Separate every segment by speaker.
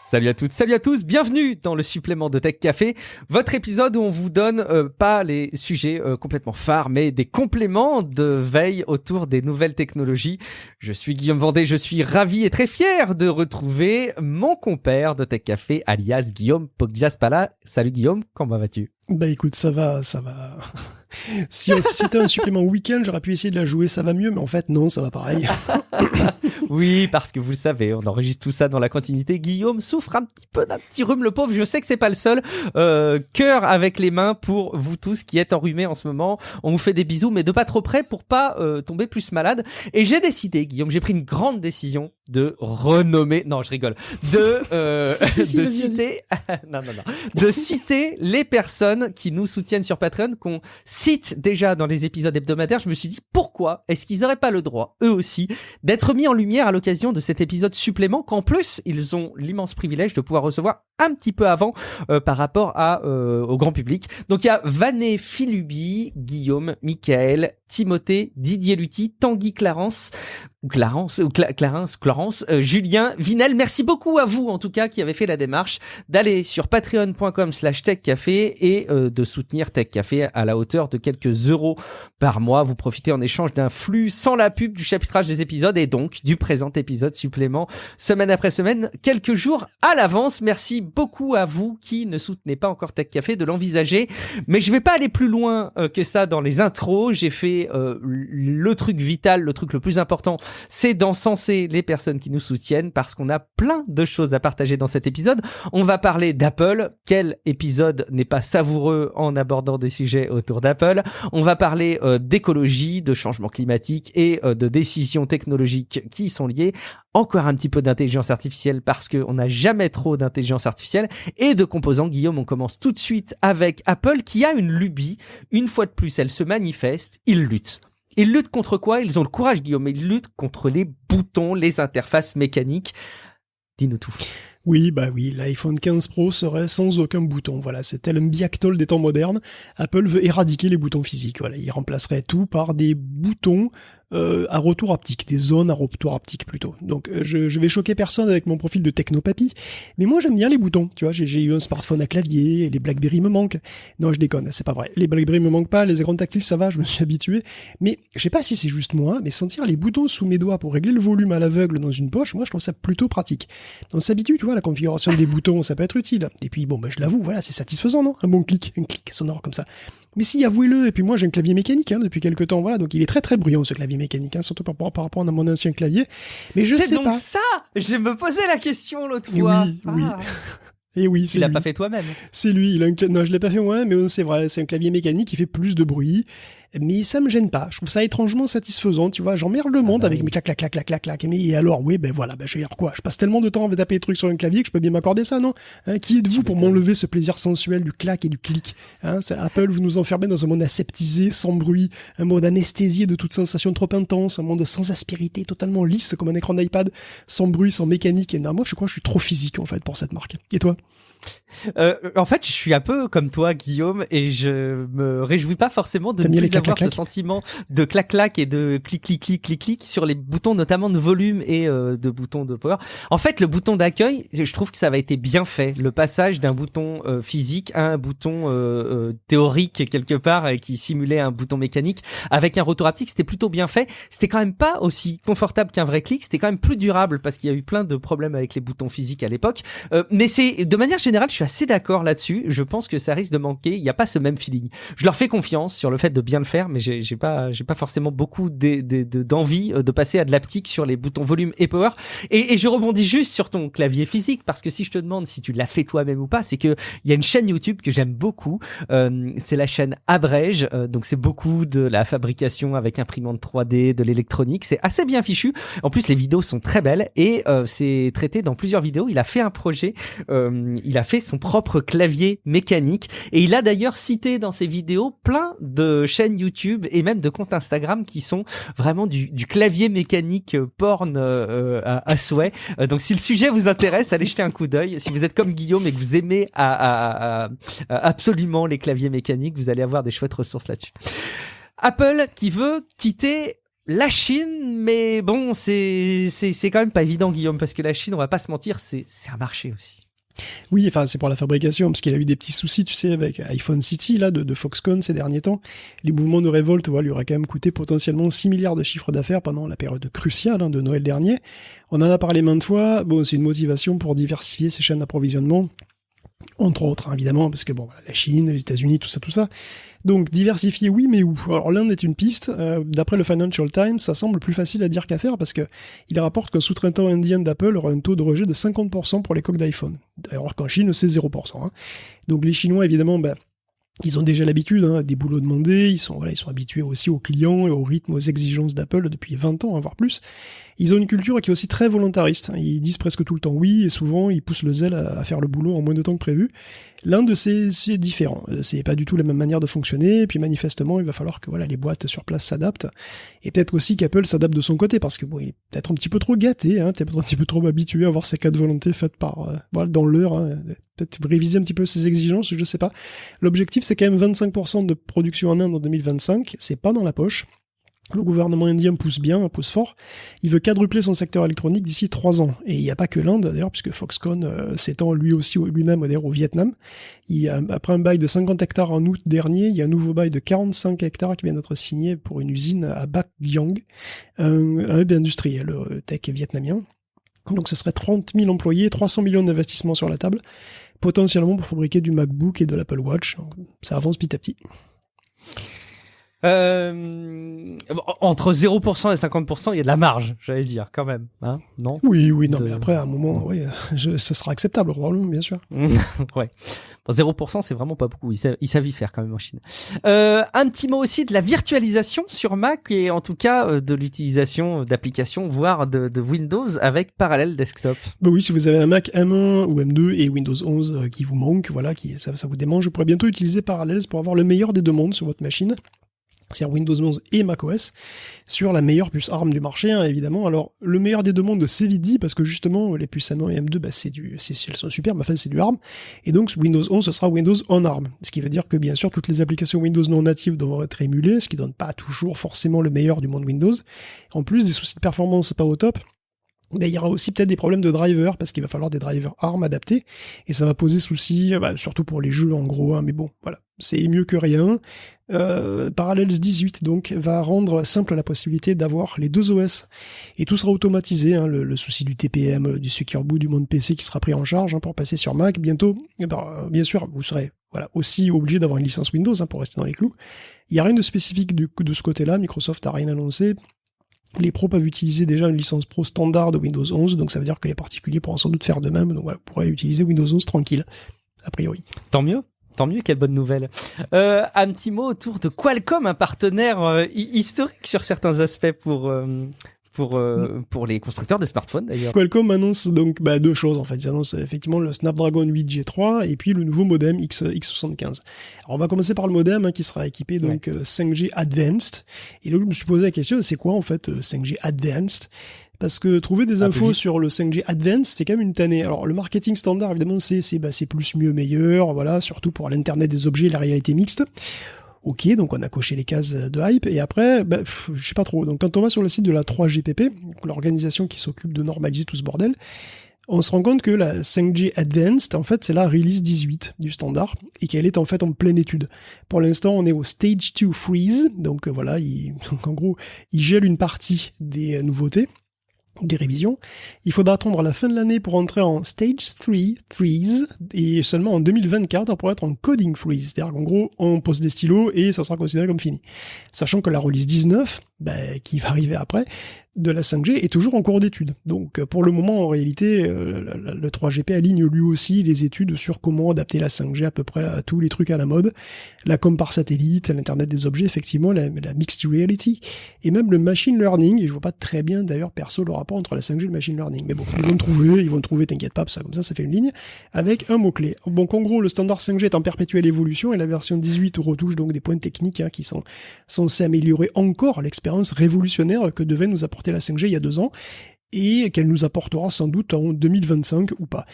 Speaker 1: Salut à toutes, salut à tous, bienvenue dans le supplément de Tech Café, votre épisode où on vous donne pas les sujets complètement phares, mais des compléments de veille autour des nouvelles technologies. Je suis Guillaume Vendée, je suis ravi et très fier de retrouver mon compère de Tech Café, alias Guillaume Poggiaspala. Salut Guillaume, comment vas-tu ?
Speaker 2: Bah écoute, ça va. Si c'était un supplément week-end, j'aurais pu essayer de la jouer, ça va mieux, mais en fait non, ça va pareil.
Speaker 1: Oui, parce que vous le savez, on enregistre tout ça dans la continuité. Guillaume souffre un petit peu d'un petit rhume, le pauvre. Je sais que c'est pas le seul. Cœur avec les mains pour vous tous qui êtes enrhumés en ce moment. On vous fait des bisous, mais de pas trop près pour pas tomber plus malade. Et j'ai décidé, Guillaume, j'ai pris une grande décision de renommer. Non, je rigole. De citer. De citer les personnes qui nous soutiennent sur Patreon, qu'on cite déjà dans les épisodes hebdomadaires. Je me suis dit, pourquoi est-ce qu'ils auraient pas le droit, eux aussi, d'être mis en lumière à l'occasion de cet épisode supplément, qu'en plus, ils ont l'immense privilège de pouvoir recevoir un petit peu avant par rapport au grand public. Donc il y a Vané Filubi, Guillaume, Michael, Timothée, Didier Lutti, Tanguy Clarence, Julien, Vinel. Merci beaucoup à vous, en tout cas, qui avez fait la démarche d'aller sur patreon.com/techcafé et de soutenir Tech Café à la hauteur de quelques euros par mois. Vous profitez en échange d'un flux sans la pub du chapitrage des épisodes et donc du présent épisode supplément semaine après semaine, quelques jours à l'avance. Merci beaucoup à vous qui ne soutenez pas encore Tech Café de l'envisager, mais je vais pas aller plus loin que ça dans les intros. J'ai fait le truc vital, le truc le plus important, c'est d'encenser les personnes qui nous soutiennent parce qu'on a plein de choses à partager dans cet épisode. On va parler d'Apple. Quel épisode n'est pas savoureux en abordant des sujets autour d'Apple? On va parler d'écologie, de changement climatique et de décisions technologiques qui y sont liées. Encore un petit peu d'intelligence artificielle parce qu'on n'a jamais trop d'intelligence artificielle et de composants. Guillaume, on commence tout de suite avec Apple qui a une lubie. Une fois de plus, elle se manifeste. Ils luttent. Ils luttent contre quoi? Ils ont le courage, Guillaume. Ils luttent contre les boutons, les interfaces mécaniques. Dis-nous tout.
Speaker 2: Oui, l'iPhone 15 Pro serait sans aucun bouton. Voilà, c'est tel un biactol des temps modernes. Apple veut éradiquer les boutons physiques. Voilà, il remplacerait tout par des boutons à retour haptique, des zones à retour haptique plutôt. Donc je vais choquer personne avec mon profil de technopapy, mais moi j'aime bien les boutons, tu vois, j'ai eu un smartphone à clavier, les BlackBerry me manquent. Non, je déconne, c'est pas vrai. Les BlackBerry me manquent pas, les écrans tactiles ça va, je me suis habitué, mais je sais pas si c'est juste moi, mais sentir les boutons sous mes doigts pour régler le volume à l'aveugle dans une poche, moi je trouve ça plutôt pratique. On s'habitue, tu vois, la configuration des boutons, ça peut être utile. Et puis je l'avoue, voilà, c'est satisfaisant, non? Un clic sonore comme ça. Mais si, avouez-le, et puis moi j'ai un clavier mécanique depuis quelques temps, voilà, donc il est très très bruyant ce clavier mécanique, surtout par rapport à mon ancien clavier, mais je sais pas.
Speaker 1: C'est donc ça. Je me posais la question l'autre fois.
Speaker 2: Oui. Et oui, c'est
Speaker 1: tu l'as
Speaker 2: lui.
Speaker 1: pas fait toi-même.
Speaker 2: C'est lui, non, je l'ai pas fait moi, mais c'est vrai, c'est un clavier mécanique qui fait plus de bruit, mais ça me gêne pas, je trouve ça étrangement satisfaisant, tu vois, j'emmerde le monde avec mes clac, mais et alors, oui, je vais dire quoi, je passe tellement de temps à taper des trucs sur un clavier que je peux bien m'accorder ça, non? Qui êtes-vous pour m'enlever ce plaisir sensuel du clac et du clic? C'est Apple, vous nous enfermez dans un monde aseptisé, sans bruit, un monde anesthésié de toute sensation trop intense, un monde sans aspérité, totalement lisse comme un écran d'iPad, sans bruit, sans mécanique, et non, moi je crois que je suis trop physique en fait pour cette marque. Et toi?
Speaker 1: En fait, je suis un peu comme toi, Guillaume, et je me réjouis pas forcément de ne plus avoir ce sentiment de clac-clac et de clic sur les boutons, notamment de volume et de boutons de power. En fait, le bouton d'accueil, je trouve que ça avait été bien fait. Le passage d'un bouton physique à un bouton théorique quelque part qui simulait un bouton mécanique avec un retour haptique, c'était plutôt bien fait. C'était quand même pas aussi confortable qu'un vrai clic. C'était quand même plus durable parce qu'il y a eu plein de problèmes avec les boutons physiques à l'époque. Mais c'est de manière générale, je suis assez d'accord là-dessus. Je pense que ça risque de manquer. Il n'y a pas ce même feeling. Je leur fais confiance sur le fait de bien le faire, mais j'ai pas forcément beaucoup d'envie de passer à de l'haptique sur les boutons volume et power. Et je rebondis juste sur ton clavier physique parce que si je te demande si tu l'as fait toi-même ou pas, c'est que il y a une chaîne YouTube que j'aime beaucoup. C'est la chaîne Abrège. Donc c'est beaucoup de la fabrication avec imprimante 3D, de l'électronique. C'est assez bien fichu. En plus, les vidéos sont très belles et c'est traité dans plusieurs vidéos. Il a fait un projet. Il a fait son propre clavier mécanique et il a d'ailleurs cité dans ses vidéos plein de chaînes YouTube et même de comptes Instagram qui sont vraiment du clavier mécanique porn à souhait. Donc si le sujet vous intéresse, allez jeter un coup d'œil. Si vous êtes comme Guillaume et que vous aimez absolument les claviers mécaniques, vous allez avoir des chouettes ressources là-dessus. Apple qui veut quitter La Chine, mais bon, c'est quand même pas évident, Guillaume, parce que la Chine, on va pas se mentir, c'est un marché aussi.
Speaker 2: Oui, enfin, c'est pour la fabrication, parce qu'il a eu des petits soucis, tu sais, avec iPhone City, là, de Foxconn ces derniers temps. Les mouvements de révolte, lui auraient quand même coûté potentiellement 6 milliards de chiffre d'affaires pendant la période cruciale de Noël dernier. On en a parlé maintes fois. Bon, c'est une motivation pour diversifier ses chaînes d'approvisionnement. Entre autres, évidemment, parce que bon, la Chine, les États-Unis, tout ça. Donc, diversifier, oui, mais où? Alors, l'Inde est une piste. D'après le Financial Times, ça semble plus facile à dire qu'à faire parce que il rapporte qu'un sous-traitant indien d'Apple aura un taux de rejet de 50% pour les coques d'iPhone. Alors qu'en Chine, c'est 0%. Donc, les Chinois, évidemment, ils ont déjà l'habitude des boulots demandés, ils sont habitués aussi aux clients et au rythme, aux exigences d'Apple depuis 20 ans, voire plus. Ils ont une culture qui est aussi très volontariste. Ils disent presque tout le temps oui, et souvent ils poussent le zèle à faire le boulot en moins de temps que prévu. L'Inde, c'est différent. C'est pas du tout la même manière de fonctionner, et puis manifestement, il va falloir que les boîtes sur place s'adaptent. Et peut-être aussi qu'Apple s'adapte de son côté, parce que il est peut-être un petit peu trop gâté, peut-être un petit peu trop habitué à voir ses cas de volonté faites par, dans l'heure, peut-être réviser un petit peu ses exigences, je sais pas. L'objectif, c'est quand même 25% de production en Inde en 2025, c'est pas dans la poche. Le gouvernement indien pousse fort. Il veut quadrupler son secteur électronique d'ici 3 ans. Et il n'y a pas que l'Inde, d'ailleurs, puisque Foxconn s'étend lui-même d'ailleurs au Vietnam. Après un bail de 50 hectares en août dernier, il y a un nouveau bail de 45 hectares qui vient d'être signé pour une usine à Bac Giang, un hub industriel tech vietnamien. Donc ce serait 30 000 employés, 300 millions d'investissements sur la table, potentiellement pour fabriquer du MacBook et de l'Apple Watch. Donc, ça avance petit à petit.
Speaker 1: Entre 0% et 50%, il y a de la marge, j'allais dire, quand même. Non?
Speaker 2: Oui, non, mais après, à un moment, ce sera acceptable, probablement, bien sûr.
Speaker 1: Ouais. Bon, 0%, c'est vraiment pas beaucoup. Ils savent y faire, quand même, en Chine. Un petit mot aussi de la virtualisation sur Mac, et en tout cas, de l'utilisation d'applications, voire de Windows avec Parallel Desktop.
Speaker 2: Bah oui, si vous avez un Mac M1 ou M2 et Windows 11 qui vous manque, ça vous démange, vous pourrez bientôt utiliser Parallels pour avoir le meilleur des deux mondes sur votre machine. C'est-à-dire Windows 11 et macOS, sur la meilleure puce ARM du marché, évidemment. Alors, le meilleur des deux mondes, c'est vite dit, parce que justement, les puces M1 et M2, elles sont super, mais enfin, c'est du ARM. Et donc, Windows 11, ce sera Windows on ARM. Ce qui veut dire que, bien sûr, toutes les applications Windows non natives devront être émulées, ce qui donne pas toujours forcément le meilleur du monde Windows. En plus, des soucis de performance pas au top. Il y aura aussi peut-être des problèmes de drivers, parce qu'il va falloir des drivers ARM adaptés, et ça va poser souci, surtout pour les jeux en gros, mais bon, voilà, c'est mieux que rien. Parallels 18 donc va rendre simple la possibilité d'avoir les deux OS, et tout sera automatisé, le souci du TPM, du Secure Boot, du monde PC qui sera pris en charge pour passer sur Mac. Bientôt, bien sûr, vous serez aussi obligé d'avoir une licence Windows pour rester dans les clous. Il n'y a rien de spécifique de ce côté-là, Microsoft n'a rien annoncé. Les pros peuvent utiliser déjà une licence pro standard de Windows 11, donc ça veut dire que les particuliers pourront sans doute faire de même, donc voilà, pourraient utiliser Windows 11 tranquille, a priori.
Speaker 1: Tant mieux, quelle bonne nouvelle. Un petit mot autour de Qualcomm, un partenaire historique sur certains aspects pour les constructeurs de smartphones d'ailleurs.
Speaker 2: Qualcomm annonce donc deux choses en fait. Ils annoncent effectivement le Snapdragon 8G3 et puis le nouveau modem X75. Alors on va commencer par le modem qui sera équipé donc 5G Advanced. Et là je me suis posé la question, c'est quoi en fait 5G Advanced ? Parce que trouver des infos sur le 5G Advanced, c'est quand même une tannée. Alors le marketing standard évidemment c'est plus mieux meilleur, voilà, surtout pour l'internet des objets et la réalité mixte. Ok, donc on a coché les cases de hype, et après, je sais pas trop. Donc quand on va sur le site de la 3GPP, l'organisation qui s'occupe de normaliser tout ce bordel, on se rend compte que la 5G Advanced, en fait, c'est la release 18 du standard, et qu'elle est en fait en pleine étude. Pour l'instant, on est au Stage 2 Freeze, donc voilà, donc en gros, il gèle une partie des nouveautés, des révisions. Il faudra attendre la fin de l'année pour entrer en Stage 3 Freeze, et seulement en 2024 pour être en Coding Freeze. C'est-à-dire qu'en gros, on pose des stylos et ça sera considéré comme fini. Sachant que la release 19, qui va arriver après, de la 5G est toujours en cours d'étude. Donc pour le moment, en réalité, le 3GP aligne lui aussi les études sur comment adapter la 5G à peu près à tous les trucs à la mode. La com par satellite, l'Internet des objets, effectivement, la mixed reality, et même le machine learning. Et je vois pas très bien d'ailleurs perso le rapport entre la 5G et le machine learning. Mais bon, ils vont trouver, t'inquiète pas, ça fait une ligne, avec un mot-clé. Donc en gros, le standard 5G est en perpétuelle évolution, et la version 18 retouche donc des points techniques qui sont censés améliorer encore l'expérience révolutionnaire que devait nous apporter la 5G il y a 2 ans, et qu'elle nous apportera sans doute en 2025 ou pas.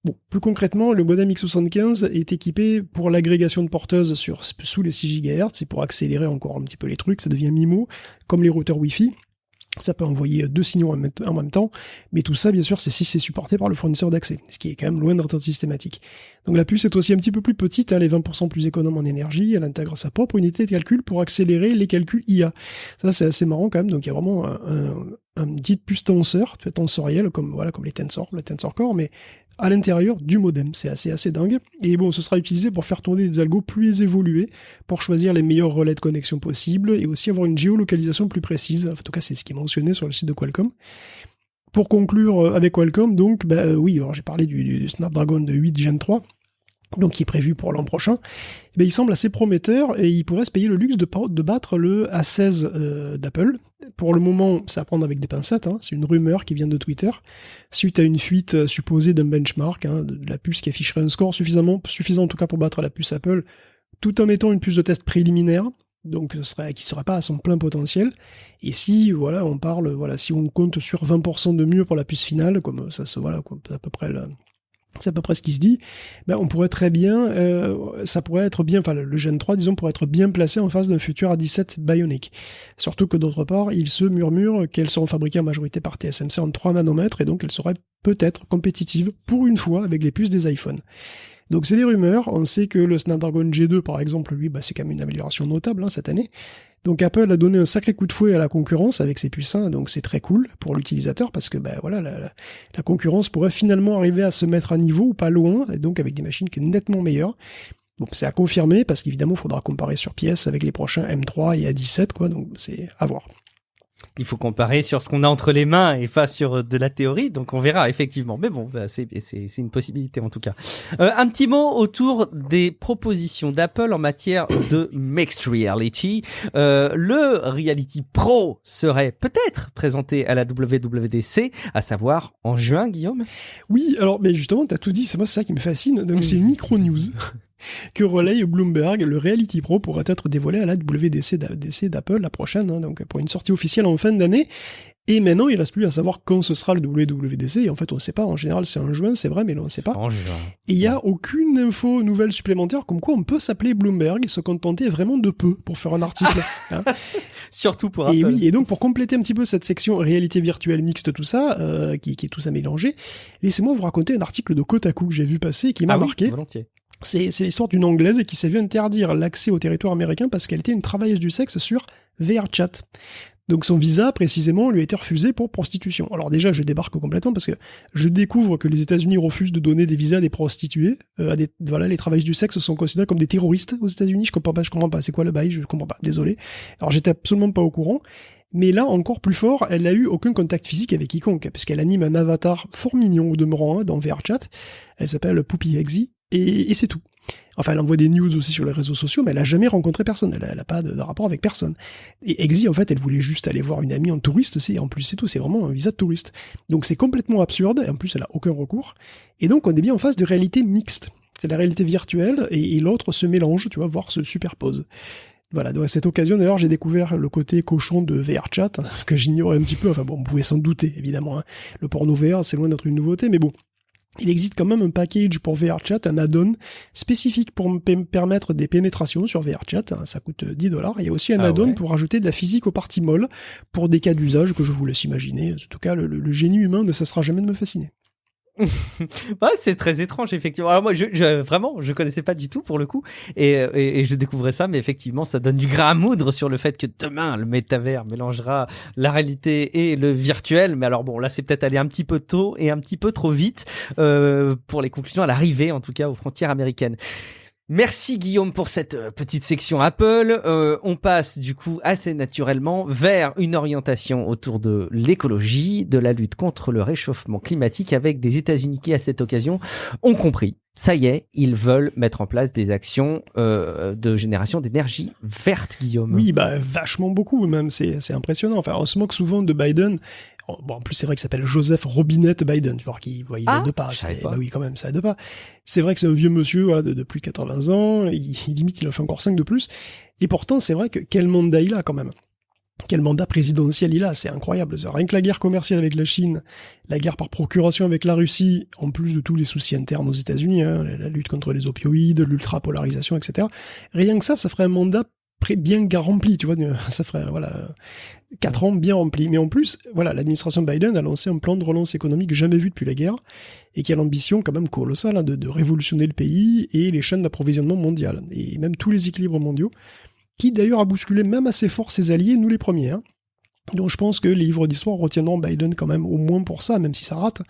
Speaker 2: Bon, plus concrètement, le modem X75 est équipé pour l'agrégation de porteuses sous les 6 GHz, et pour accélérer encore un petit peu les trucs, ça devient MIMO, comme les routeurs Wi-Fi. Ça peut envoyer 2 signaux en même temps, mais tout ça, bien sûr, c'est si c'est supporté par le fournisseur d'accès, ce qui est quand même loin d'être systématique. Donc la puce est aussi un petit peu plus petite, elle est 20% plus économe en énergie, elle intègre sa propre unité de calcul pour accélérer les calculs IA. Ça, c'est assez marrant quand même, donc il y a vraiment un petit puce tensoriel, comme les Tensor, le Tensor Core, mais à l'intérieur du modem, c'est assez dingue. Et bon, ce sera utilisé pour faire tourner des algos plus évolués, pour choisir les meilleurs relais de connexion possibles, et aussi avoir une géolocalisation plus précise. En tout cas, c'est ce qui est mentionné sur le site de Qualcomm. Pour conclure avec Qualcomm, donc, oui, alors j'ai parlé du Snapdragon de 8 Gen 3, donc qui est prévu pour l'an prochain. Il semble assez prometteur et il pourrait se payer le luxe de battre le A16 d'Apple. Pour le moment, c'est à prendre avec des pincettes, c'est une rumeur qui vient de Twitter, suite à une fuite supposée d'un benchmark, de la puce qui afficherait un score suffisant en tout cas pour battre la puce Apple, tout en mettant une puce de test préliminaire, donc qui serait pas à son plein potentiel. Et si on parle, si on compte sur 20% de mieux pour la puce finale, comme ça c'est à peu près c'est à peu près ce qui se dit, on pourrait très bien, ça pourrait être bien, le Gen 3, disons, pourrait être bien placé en face d'un futur A17 Bionic. Surtout que d'autre part, il se murmure qu'elles seront fabriquées en majorité par TSMC en 3 nanomètres, et donc elles seraient peut-être compétitives, pour une fois, avec les puces des iPhones. Donc c'est des rumeurs, on sait que le Snapdragon G2, par exemple, lui, c'est quand même une amélioration notable, cette année. Donc Apple a donné un sacré coup de fouet à la concurrence avec ses puces, donc c'est très cool pour l'utilisateur parce que la concurrence pourrait finalement arriver à se mettre à niveau ou pas loin, et donc avec des machines qui sont nettement meilleures. Bon, c'est à confirmer parce qu'évidemment il faudra comparer sur pièce avec les prochains M3 et A17, donc c'est à voir.
Speaker 1: Il faut comparer sur ce qu'on a entre les mains et pas sur de la théorie, donc on verra effectivement. Mais bon, c'est une possibilité en tout cas. Un petit mot autour des propositions d'Apple en matière de mixed reality. Le Reality Pro serait peut-être présenté à la WWDC, à savoir en juin, Guillaume.
Speaker 2: Oui, alors mais justement, t'as tout dit, c'est ça qui me fascine. Donc c'est une micro-news que relaye Bloomberg. Le Reality Pro pourrait être dévoilé à la WWDC d'Apple la prochaine, donc pour une sortie officielle en fin d'année. Et maintenant, il reste plus à savoir quand ce sera le WWDC. Et en fait, on ne sait pas. En général, c'est en juin, c'est vrai, mais là, on ne sait pas.
Speaker 1: En juin.
Speaker 2: Et il n'y a aucune info nouvelle supplémentaire, comme quoi on peut s'appeler Bloomberg et se contenter vraiment de peu pour faire un article.
Speaker 1: Surtout pour Apple.
Speaker 2: Et oui, et donc pour compléter un petit peu cette section réalité virtuelle mixte, tout ça, qui est tout ça mélangé, laissez-moi vous raconter un article de Kotaku que j'ai vu passer et qui m'a marqué.
Speaker 1: Volontiers.
Speaker 2: C'est l'histoire d'une Anglaise qui s'est vue interdire l'accès au territoire américain parce qu'elle était une travailleuse du sexe sur VRChat. Donc son visa, précisément, lui a été refusé pour prostitution. Alors déjà, je débarque complètement parce que je découvre que les États-Unis refusent de donner des visas à des prostituées. Les travailleuses du sexe sont considérées comme des terroristes aux États-Unis. Je comprends pas. C'est quoi le bail? Je comprends pas. Désolé. Alors j'étais absolument pas au courant. Mais là, encore plus fort, elle n'a eu aucun contact physique avec quiconque, puisqu'elle anime un avatar fort mignon au demeurant dans VRChat. Elle s'appelle Poopy Eggsy, et c'est tout. Enfin, elle envoie des news aussi sur les réseaux sociaux, mais elle a jamais rencontré personne. Elle a pas de rapport avec personne. Et Eggsy, en fait, elle voulait juste aller voir une amie en touriste, en plus, c'est tout. C'est vraiment un visa de touriste. Donc c'est complètement absurde, et en plus, elle a aucun recours. Et donc, on est bien en face de réalité mixte. C'est la réalité virtuelle, et l'autre se mélange, voire se superpose. Voilà, donc à cette occasion, d'ailleurs, j'ai découvert le côté cochon de VRChat, que j'ignorais un petit peu. Enfin bon, on pouvait s'en douter, évidemment. Le porno VR, c'est loin d'être une nouveauté, mais bon. Il existe quand même un package pour VRChat, un add-on spécifique pour me permettre des pénétrations sur VRChat, ça coûte $10. Il y a aussi un add-on pour ajouter de la physique aux parties molles, pour des cas d'usage que je vous laisse imaginer. En tout cas, le génie humain ne cessera jamais de me fasciner.
Speaker 1: Ouais, c'est très étrange effectivement. Alors moi je connaissais pas du tout pour le coup et je découvrais ça, mais effectivement ça donne du grain à moudre sur le fait que demain le métavers mélangera la réalité et le virtuel. Mais alors bon, là c'est peut-être aller un petit peu tôt et un petit peu trop vite pour les conclusions à l'arrivée, en tout cas aux frontières américaines. Merci Guillaume pour cette petite section Apple. On passe du coup assez naturellement vers une orientation autour de l'écologie, de la lutte contre le réchauffement climatique, avec des États-Unis qui à cette occasion ont compris. Ça y est, ils veulent mettre en place des actions de génération d'énergie verte, Guillaume.
Speaker 2: Oui, vachement beaucoup même, c'est impressionnant. Enfin, on se moque souvent de Biden. Bon, en plus, c'est vrai qu'il s'appelle Joseph Robinette Biden, tu vois, il aide pas. Oui, quand même, ça aide pas. C'est vrai que c'est un vieux monsieur, de plus de 80 ans, il en fait encore 5 de plus. Et pourtant, c'est vrai que quel mandat il a, quand même. quel mandat présidentiel il a, c'est incroyable. Rien que la guerre commerciale avec la Chine, la guerre par procuration avec la Russie, en plus de tous les soucis internes aux États-Unis, hein, la lutte contre les opioïdes, l'ultra-polarisation, etc. Rien que ça ferait un mandat bien rempli, tu vois, ça ferait, 4 ans bien remplis. Mais en plus, l'administration Biden a lancé un plan de relance économique jamais vu depuis la guerre, et qui a l'ambition quand même colossale hein, de révolutionner le pays et les chaînes d'approvisionnement mondiales, et même tous les équilibres mondiaux, qui d'ailleurs a bousculé même assez fort ses alliés, nous les premiers. Hein. Donc je pense que les livres d'histoire retiendront Biden quand même au moins pour ça, même si ça rate,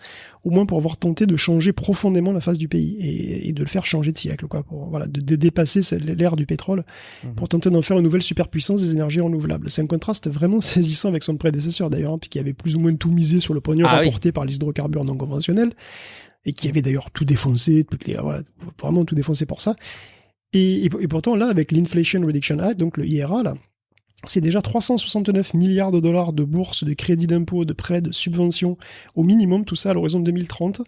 Speaker 2: au moins pour avoir tenté de changer profondément la face du pays et de le faire changer de siècle, quoi, de dépasser l'ère du pétrole, pour tenter d'en faire une nouvelle superpuissance des énergies renouvelables. C'est un contraste vraiment saisissant avec son prédécesseur d'ailleurs, hein, puis qui avait plus ou moins tout misé sur le pognon rapporté par les hydrocarbures non conventionnels, et qui avait d'ailleurs tout défoncé, vraiment tout défoncé pour ça. Et pourtant, là, avec l'Inflation Reduction Act, donc le IRA, là, c'est déjà 369 milliards de dollars de bourses, de crédits d'impôt, de prêts, de subventions, au minimum, tout ça à l'horizon 2030.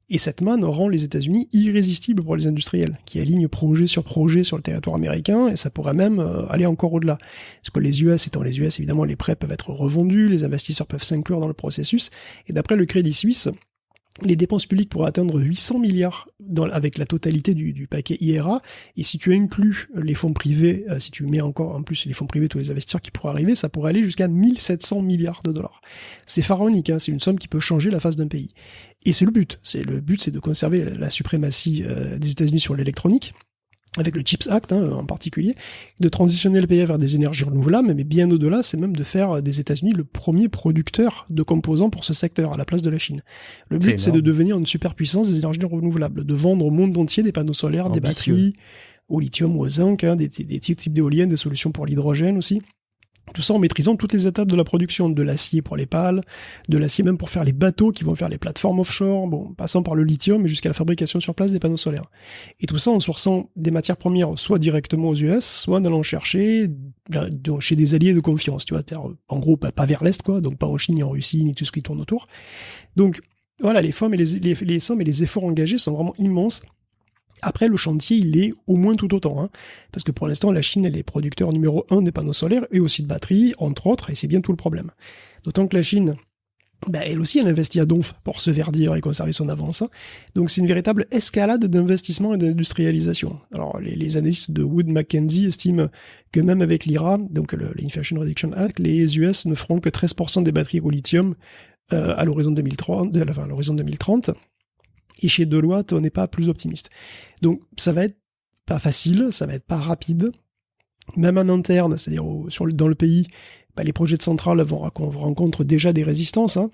Speaker 2: Et cette manne rend les États-Unis irrésistibles pour les industriels, qui alignent projet sur projet sur le territoire américain, et ça pourrait même aller encore au-delà. Parce que les US étant les US, évidemment, les prêts peuvent être revendus, les investisseurs peuvent s'inclure dans le processus, et d'après le Crédit Suisse, les dépenses publiques pourraient atteindre 800 milliards avec la totalité du paquet IRA, et si tu inclus les fonds privés, si tu mets encore en plus les fonds privés, tous les investisseurs qui pourraient arriver, ça pourrait aller jusqu'à 1700 milliards de dollars. C'est pharaonique, hein, c'est une somme qui peut changer la face d'un pays. Et c'est le but. Le but, c'est de conserver la suprématie des États-Unis sur l'électronique, avec le CHIPS Act hein, en particulier, de transitionner le pays vers des énergies renouvelables, mais bien au-delà, c'est même de faire des États-Unis le premier producteur de composants pour ce secteur, à la place de la Chine. Le but, c'est de devenir une superpuissance des énergies renouvelables, de vendre au monde entier des panneaux solaires, des batteries, au lithium ou au zinc, hein, des types d'éoliennes, des solutions pour l'hydrogène aussi. Tout ça en maîtrisant toutes les étapes de la production, de l'acier pour les pales, de l'acier même pour faire les bateaux qui vont faire les plateformes offshore, passant par le lithium et jusqu'à la fabrication sur place des panneaux solaires. Et tout ça en sourçant des matières premières soit directement aux US, soit en allant chercher chez des alliés de confiance, tu vois, en gros pas vers l'Est, quoi, donc pas en Chine ni en Russie, ni tout ce qui tourne autour. Donc voilà, les sommes et les efforts engagés sont vraiment immenses. Après, le chantier, il est au moins tout autant, hein, parce que pour l'instant, la Chine, elle est producteur numéro 1 des panneaux solaires et aussi de batteries, entre autres, et c'est bien tout le problème. D'autant que la Chine, elle aussi, elle investit à donf pour se verdir et conserver son avance. Hein. Donc c'est une véritable escalade d'investissement et d'industrialisation. Alors les analystes de Wood Mackenzie estiment que même avec l'IRA, donc l'Inflation Reduction Act, les US ne feront que 13% des batteries au lithium à l'horizon 2030. Et chez Deloitte, on n'est pas plus optimiste. Donc ça va être pas facile, ça va être pas rapide. Même en interne, c'est-à-dire dans le pays, les projets de centrales rencontrent déjà des résistances. Hein.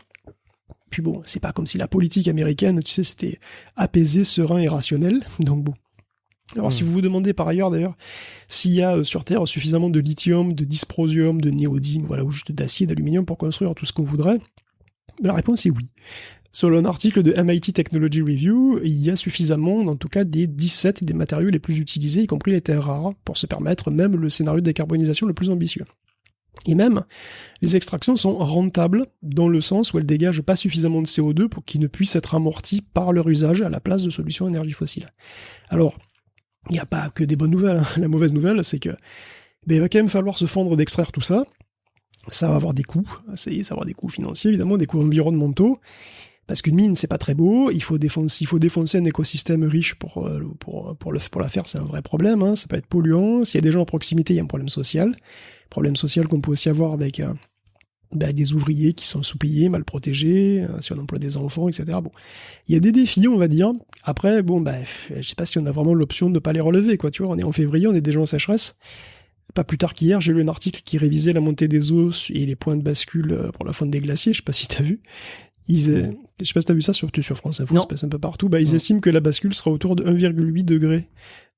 Speaker 2: Puis bon, c'est pas comme si la politique américaine, tu sais, c'était apaisé, serein et rationnel. Donc bon. Alors si vous vous demandez par ailleurs d'ailleurs s'il y a sur Terre suffisamment de lithium, de dysprosium, de néodyme, ou juste d'acier, d'aluminium pour construire tout ce qu'on voudrait, la réponse est oui. Selon un article de MIT Technology Review, il y a suffisamment, en tout cas, des 17 des matériaux les plus utilisés, y compris les terres rares, pour se permettre même le scénario de décarbonisation le plus ambitieux. Et même, les extractions sont rentables dans le sens où elles dégagent pas suffisamment de CO2 pour qu'ils ne puissent être amortis par leur usage à la place de solutions énergie fossile. Alors, il n'y a pas que des bonnes nouvelles. Hein. La mauvaise nouvelle, c'est que il va quand même falloir se fendre d'extraire tout ça. Ça va avoir des coûts. Ça va avoir des coûts financiers, évidemment, des coûts environnementaux. Parce qu'une mine, c'est pas très beau, il faut défoncer un écosystème riche pour la faire, c'est un vrai problème, hein, ça peut être polluant, s'il y a des gens à proximité, il y a un problème social qu'on peut aussi avoir avec des ouvriers qui sont sous-payés, mal protégés, si on emploie des enfants, etc. Bon, il y a des défis, on va dire. Après, je sais pas si on a vraiment l'option de ne pas les relever, quoi, tu vois, on est en février, on est déjà en sécheresse. Pas plus tard qu'hier, j'ai lu un article qui révisait la montée des eaux et les points de bascule pour la fonte des glaciers, je sais pas si t'as vu. Je sais pas si t'as vu ça sur France Info, ça se passe un peu partout. Ils estiment que la bascule sera autour de 1,8 degrés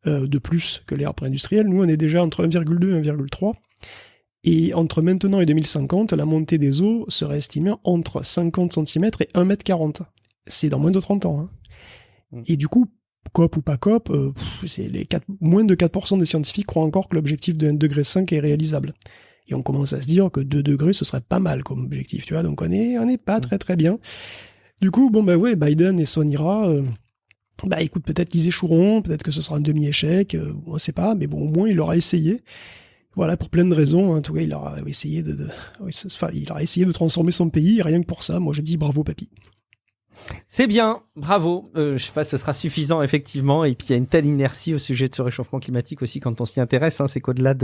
Speaker 2: de plus que l'ère pré-industrielle. Nous, on est déjà entre 1,2 et 1,3. Et entre maintenant et 2050, la montée des eaux serait estimée entre 50 cm et 1,40 m. C'est dans moins de 30 ans. Hein. Et du coup, COP ou pas COP, moins de 4% des scientifiques croient encore que l'objectif de 1,5 degré est réalisable. Et on commence à se dire que 2 degrés, ce serait pas mal comme objectif, tu vois. Donc on est pas très très bien. Du coup, Biden et son IRA, écoute, peut-être qu'ils échoueront, peut-être que ce sera un demi-échec, on sait pas, mais bon, au moins il aura essayé. Voilà, pour plein de raisons. En tout cas, il aura essayé il aura essayé de transformer son pays. Et rien que pour ça, moi, je dis bravo, papy.
Speaker 1: C'est bien, bravo. Je sais pas, ce sera suffisant effectivement. Et puis il y a une telle inertie au sujet de ce réchauffement climatique aussi quand on s'y intéresse. C'est qu'au-delà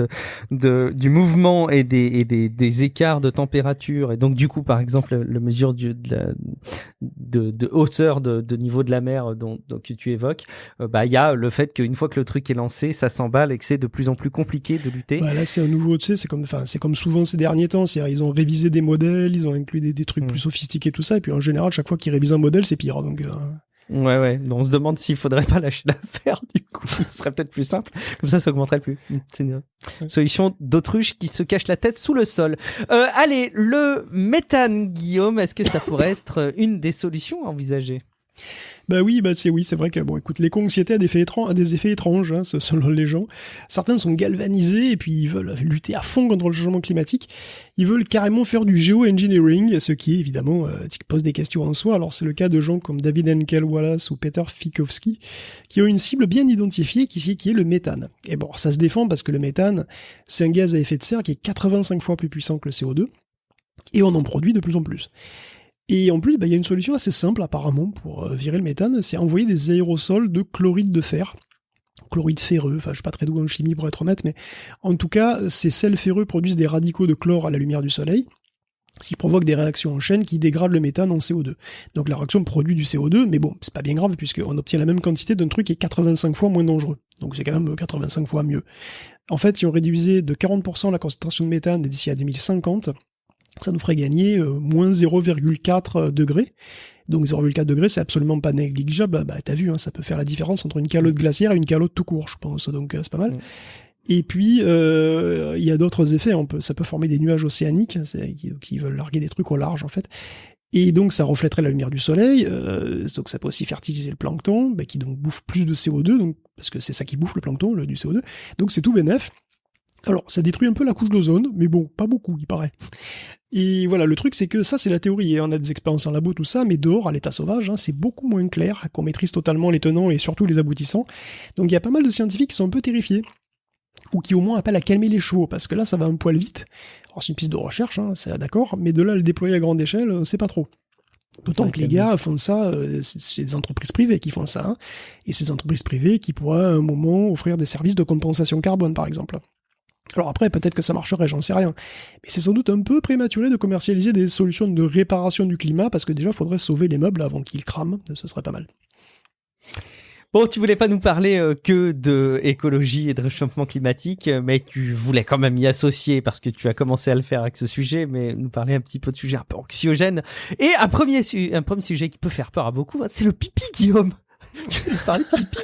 Speaker 1: du mouvement et des écarts de température et donc du coup par exemple le mesure de hauteur de niveau de la mer que tu évoques, il y a le fait qu'une fois que le truc est lancé, ça s'emballe et que c'est de plus en plus compliqué de lutter.
Speaker 2: Là c'est un nouveau, tu sais, c'est comme souvent ces derniers temps. Ils ont révisé des modèles, ils ont inclus des trucs plus sophistiqués, tout ça. Et puis en général, chaque fois qu'ils révisent un modèle, c'est pire. Donc
Speaker 1: Ouais. On se demande s'il faudrait pas lâcher l'affaire, du coup. Ce serait peut-être plus simple. Comme ça augmenterait plus. C'est une solution d'autruche qui se cache la tête sous le sol. Allez, le méthane, Guillaume, est-ce que ça pourrait être une des solutions envisagées?
Speaker 2: Oui, c'est vrai que écoute, l'éco-anxiété a des effets étranges, selon les gens. Certains sont galvanisés et puis ils veulent lutter à fond contre le changement climatique. Ils veulent carrément faire du géo-engineering, ce qui évidemment pose des questions en soi. Alors c'est le cas de gens comme David Henkel Wallace ou Peter Fikowski qui ont une cible bien identifiée qui est le méthane. Et bon, ça se défend parce que le méthane, c'est un gaz à effet de serre qui est 85 fois plus puissant que le CO2 et on en produit de plus en plus. Et en plus, il y a une solution assez simple apparemment pour virer le méthane, c'est envoyer des aérosols de chloride de fer. Chloride ferreux, je suis pas très doué en chimie pour être honnête, mais en tout cas, ces sels ferreux produisent des radicaux de chlore à la lumière du soleil, ce qui provoque des réactions en chaîne qui dégradent le méthane en CO2. Donc la réaction produit du CO2, mais bon, c'est pas bien grave puisqu'on obtient la même quantité d'un truc qui est 85 fois moins dangereux. Donc c'est quand même 85 fois mieux. En fait, si on réduisait de 40% la concentration de méthane d'ici à 2050, ça nous ferait gagner moins 0,4 degrés. Donc 0,4 degrés, c'est absolument pas négligeable. T'as vu, ça peut faire la différence entre une calotte glaciaire et une calotte tout court, je pense. Donc c'est pas mal. Et puis, il y a d'autres effets. Ça peut former des nuages océaniques qui veulent larguer des trucs au large, en fait. Et donc ça reflèterait la lumière du soleil. Donc ça peut aussi fertiliser le plancton, qui donc bouffe plus de CO2, donc, parce que c'est ça qui bouffe le plancton, du CO2. Donc c'est tout bénef. Alors, ça détruit un peu la couche d'ozone, mais bon, pas beaucoup, il paraît. Et voilà, le truc, c'est que ça, c'est la théorie, et on a des expériences en labo, tout ça, mais dehors, à l'état sauvage, c'est beaucoup moins clair, qu'on maîtrise totalement les tenants et surtout les aboutissants. Donc il y a pas mal de scientifiques qui sont un peu terrifiés, ou qui au moins appellent à calmer les chevaux, parce que là, ça va un poil vite. Alors c'est une piste de recherche, c'est d'accord, mais de là à le déployer à grande échelle, c'est pas trop. D'autant que les gars font ça, c'est des entreprises privées qui font ça, et ces entreprises privées qui pourraient à un moment offrir des services de compensation carbone, par exemple. Alors après, peut-être que ça marcherait, j'en sais rien. Mais c'est sans doute un peu prématuré de commercialiser des solutions de réparation du climat, parce que déjà, il faudrait sauver les meubles avant qu'ils crament, ce serait pas mal.
Speaker 1: Bon, tu voulais pas nous parler que de écologie et de réchauffement climatique, mais tu voulais quand même y associer, parce que tu as commencé à le faire avec ce sujet, mais nous parler un petit peu de sujets un peu anxiogènes. Et un premier sujet qui peut faire peur à beaucoup, c'est le pipi, Guillaume. Tu veux parler de pipi?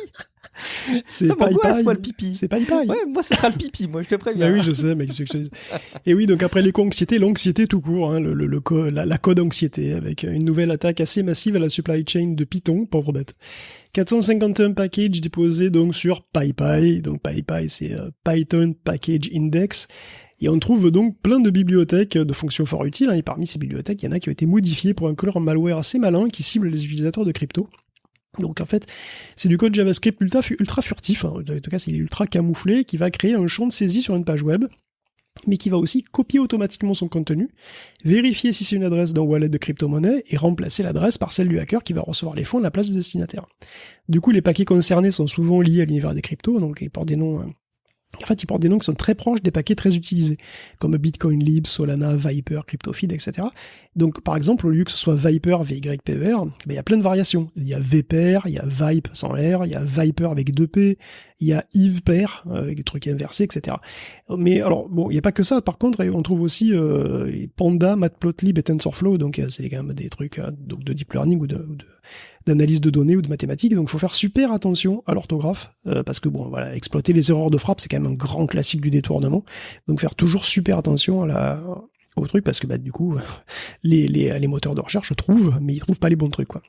Speaker 2: C'est
Speaker 1: ça m'angoisse, moi, le pipi.
Speaker 2: C'est paille-paille.
Speaker 1: Ouais, moi, ce sera le pipi, moi, je te préviens.
Speaker 2: Oui, je sais, mais qu'est-ce que je te dis. Et oui, donc après l'éco-anxiété, l'anxiété tout court, la code anxiété, avec une nouvelle attaque assez massive à la supply chain de Python, pauvre bête. 451 packages déposés donc sur PyPy. Donc PyPy, c'est Python Package Index. Et on trouve donc plein de bibliothèques de fonctions fort utiles. Et parmi ces bibliothèques, il y en a qui ont été modifiées pour inclure un malware assez malin qui cible les utilisateurs de crypto. Donc en fait, c'est du code JavaScript ultra furtif, en tout cas c'est ultra camouflé, qui va créer un champ de saisie sur une page web, mais qui va aussi copier automatiquement son contenu, vérifier si c'est une adresse d'un wallet de crypto-monnaie, et remplacer l'adresse par celle du hacker qui va recevoir les fonds à la place du destinataire. Du coup, les paquets concernés sont souvent liés à l'univers des cryptos, donc ils portent des noms... ils portent des noms qui sont très proches des paquets très utilisés, comme Bitcoin Lib, Solana, Viper, CryptoFeed, etc. Donc, par exemple, au lieu que ce soit Viper, VYPER, il y a plein de variations. Il y a VPER, il y a Vipe sans R, il y a Viper avec 2P, il y a EVPER, avec des trucs inversés, etc. Mais alors, bon, il n'y a pas que ça. Par contre, on trouve aussi Panda, Matplotlib et TensorFlow, donc c'est quand même des trucs donc de deep learning ou d'analyse de données ou de mathématiques, donc il faut faire super attention à l'orthographe, parce que bon, voilà, exploiter les erreurs de frappe, c'est quand même un grand classique du détournement, donc faire toujours super attention au truc, parce que du coup, les moteurs de recherche trouvent, mais ils trouvent pas les bons trucs, quoi.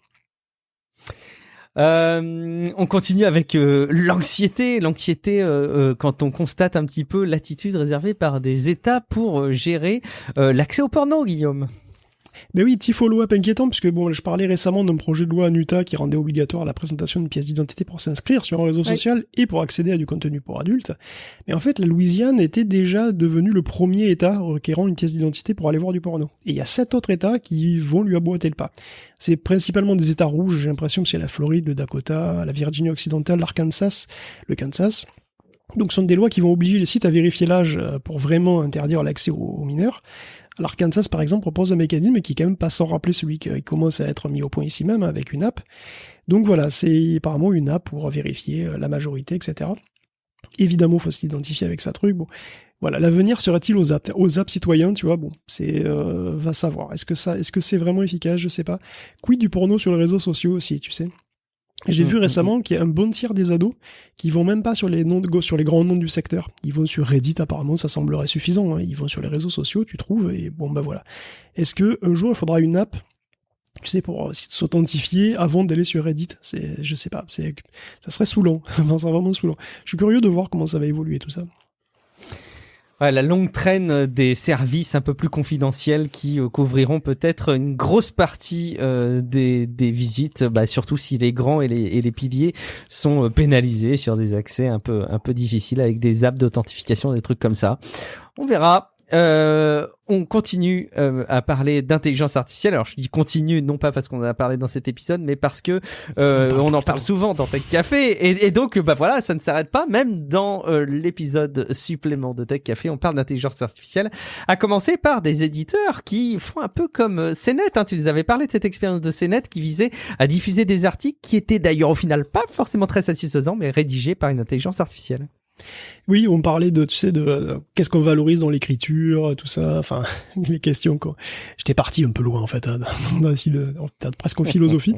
Speaker 1: On continue avec l'anxiété quand on constate un petit peu l'attitude réservée par des États pour gérer l'accès au porno, Guillaume.
Speaker 2: Ben oui, petit follow-up inquiétant, puisque bon, je parlais récemment d'un projet de loi en Utah qui rendait obligatoire la présentation d'une pièce d'identité pour s'inscrire sur un réseau social et pour accéder à du contenu pour adultes. Mais en fait, la Louisiane était déjà devenue le premier État requérant une pièce d'identité pour aller voir du porno. Et il y a 7 autres États qui vont lui aboiter le pas. C'est principalement des États rouges, j'ai l'impression, parce qu'il y a la Floride, le Dakota, la Virginie occidentale, l'Arkansas, le Kansas. Donc ce sont des lois qui vont obliger les sites à vérifier l'âge pour vraiment interdire l'accès aux mineurs. L'Arkansas, par exemple, propose un mécanisme qui est quand même pas sans rappeler celui qui commence à être mis au point ici même, avec une app. Donc voilà, c'est apparemment une app pour vérifier la majorité, etc. Évidemment, il faut s'identifier avec sa truc. Bon, voilà, l'avenir serait-il aux apps citoyens, tu vois, bon, c'est va savoir. Est-ce que c'est vraiment efficace, je sais pas. Quid du porno sur les réseaux sociaux aussi, tu sais. J'ai vu récemment qu'il y a un bon tiers des ados qui vont même pas sur les grands noms du secteur. Ils vont sur Reddit, apparemment, ça semblerait suffisant. Hein. Ils vont sur les réseaux sociaux, tu trouves, et bon, bah voilà. Est-ce que un jour il faudra une app, tu sais, pour s'authentifier avant d'aller sur Reddit? Je sais pas, ça serait saoulant. Enfin, ça serait vraiment saoulant. Je suis curieux de voir comment ça va évoluer tout ça.
Speaker 1: Ouais, la longue traîne des services un peu plus confidentiels qui couvriront peut-être une grosse partie des visites, surtout si les grands et les piliers sont pénalisés sur des accès un peu difficiles avec des apps d'authentification, des trucs comme ça. On verra. On continue à parler d'intelligence artificielle. Alors je dis continue non pas parce qu'on en a parlé dans cet épisode, mais parce que on en parle souvent dans Tech Café et donc voilà, ça ne s'arrête pas. Même dans l'épisode supplément de Tech Café, on parle d'intelligence artificielle. À commencer par des éditeurs qui font un peu comme CNET. Hein. Tu nous avais parlé de cette expérience de CNET qui visait à diffuser des articles qui étaient d'ailleurs au final pas forcément très satisfaisants, mais rédigés par une intelligence artificielle.
Speaker 2: Oui, on parlait de qu'est-ce qu'on valorise dans l'écriture, tout ça, enfin, les questions, quoi. J'étais parti un peu loin, en fait, presque en philosophie.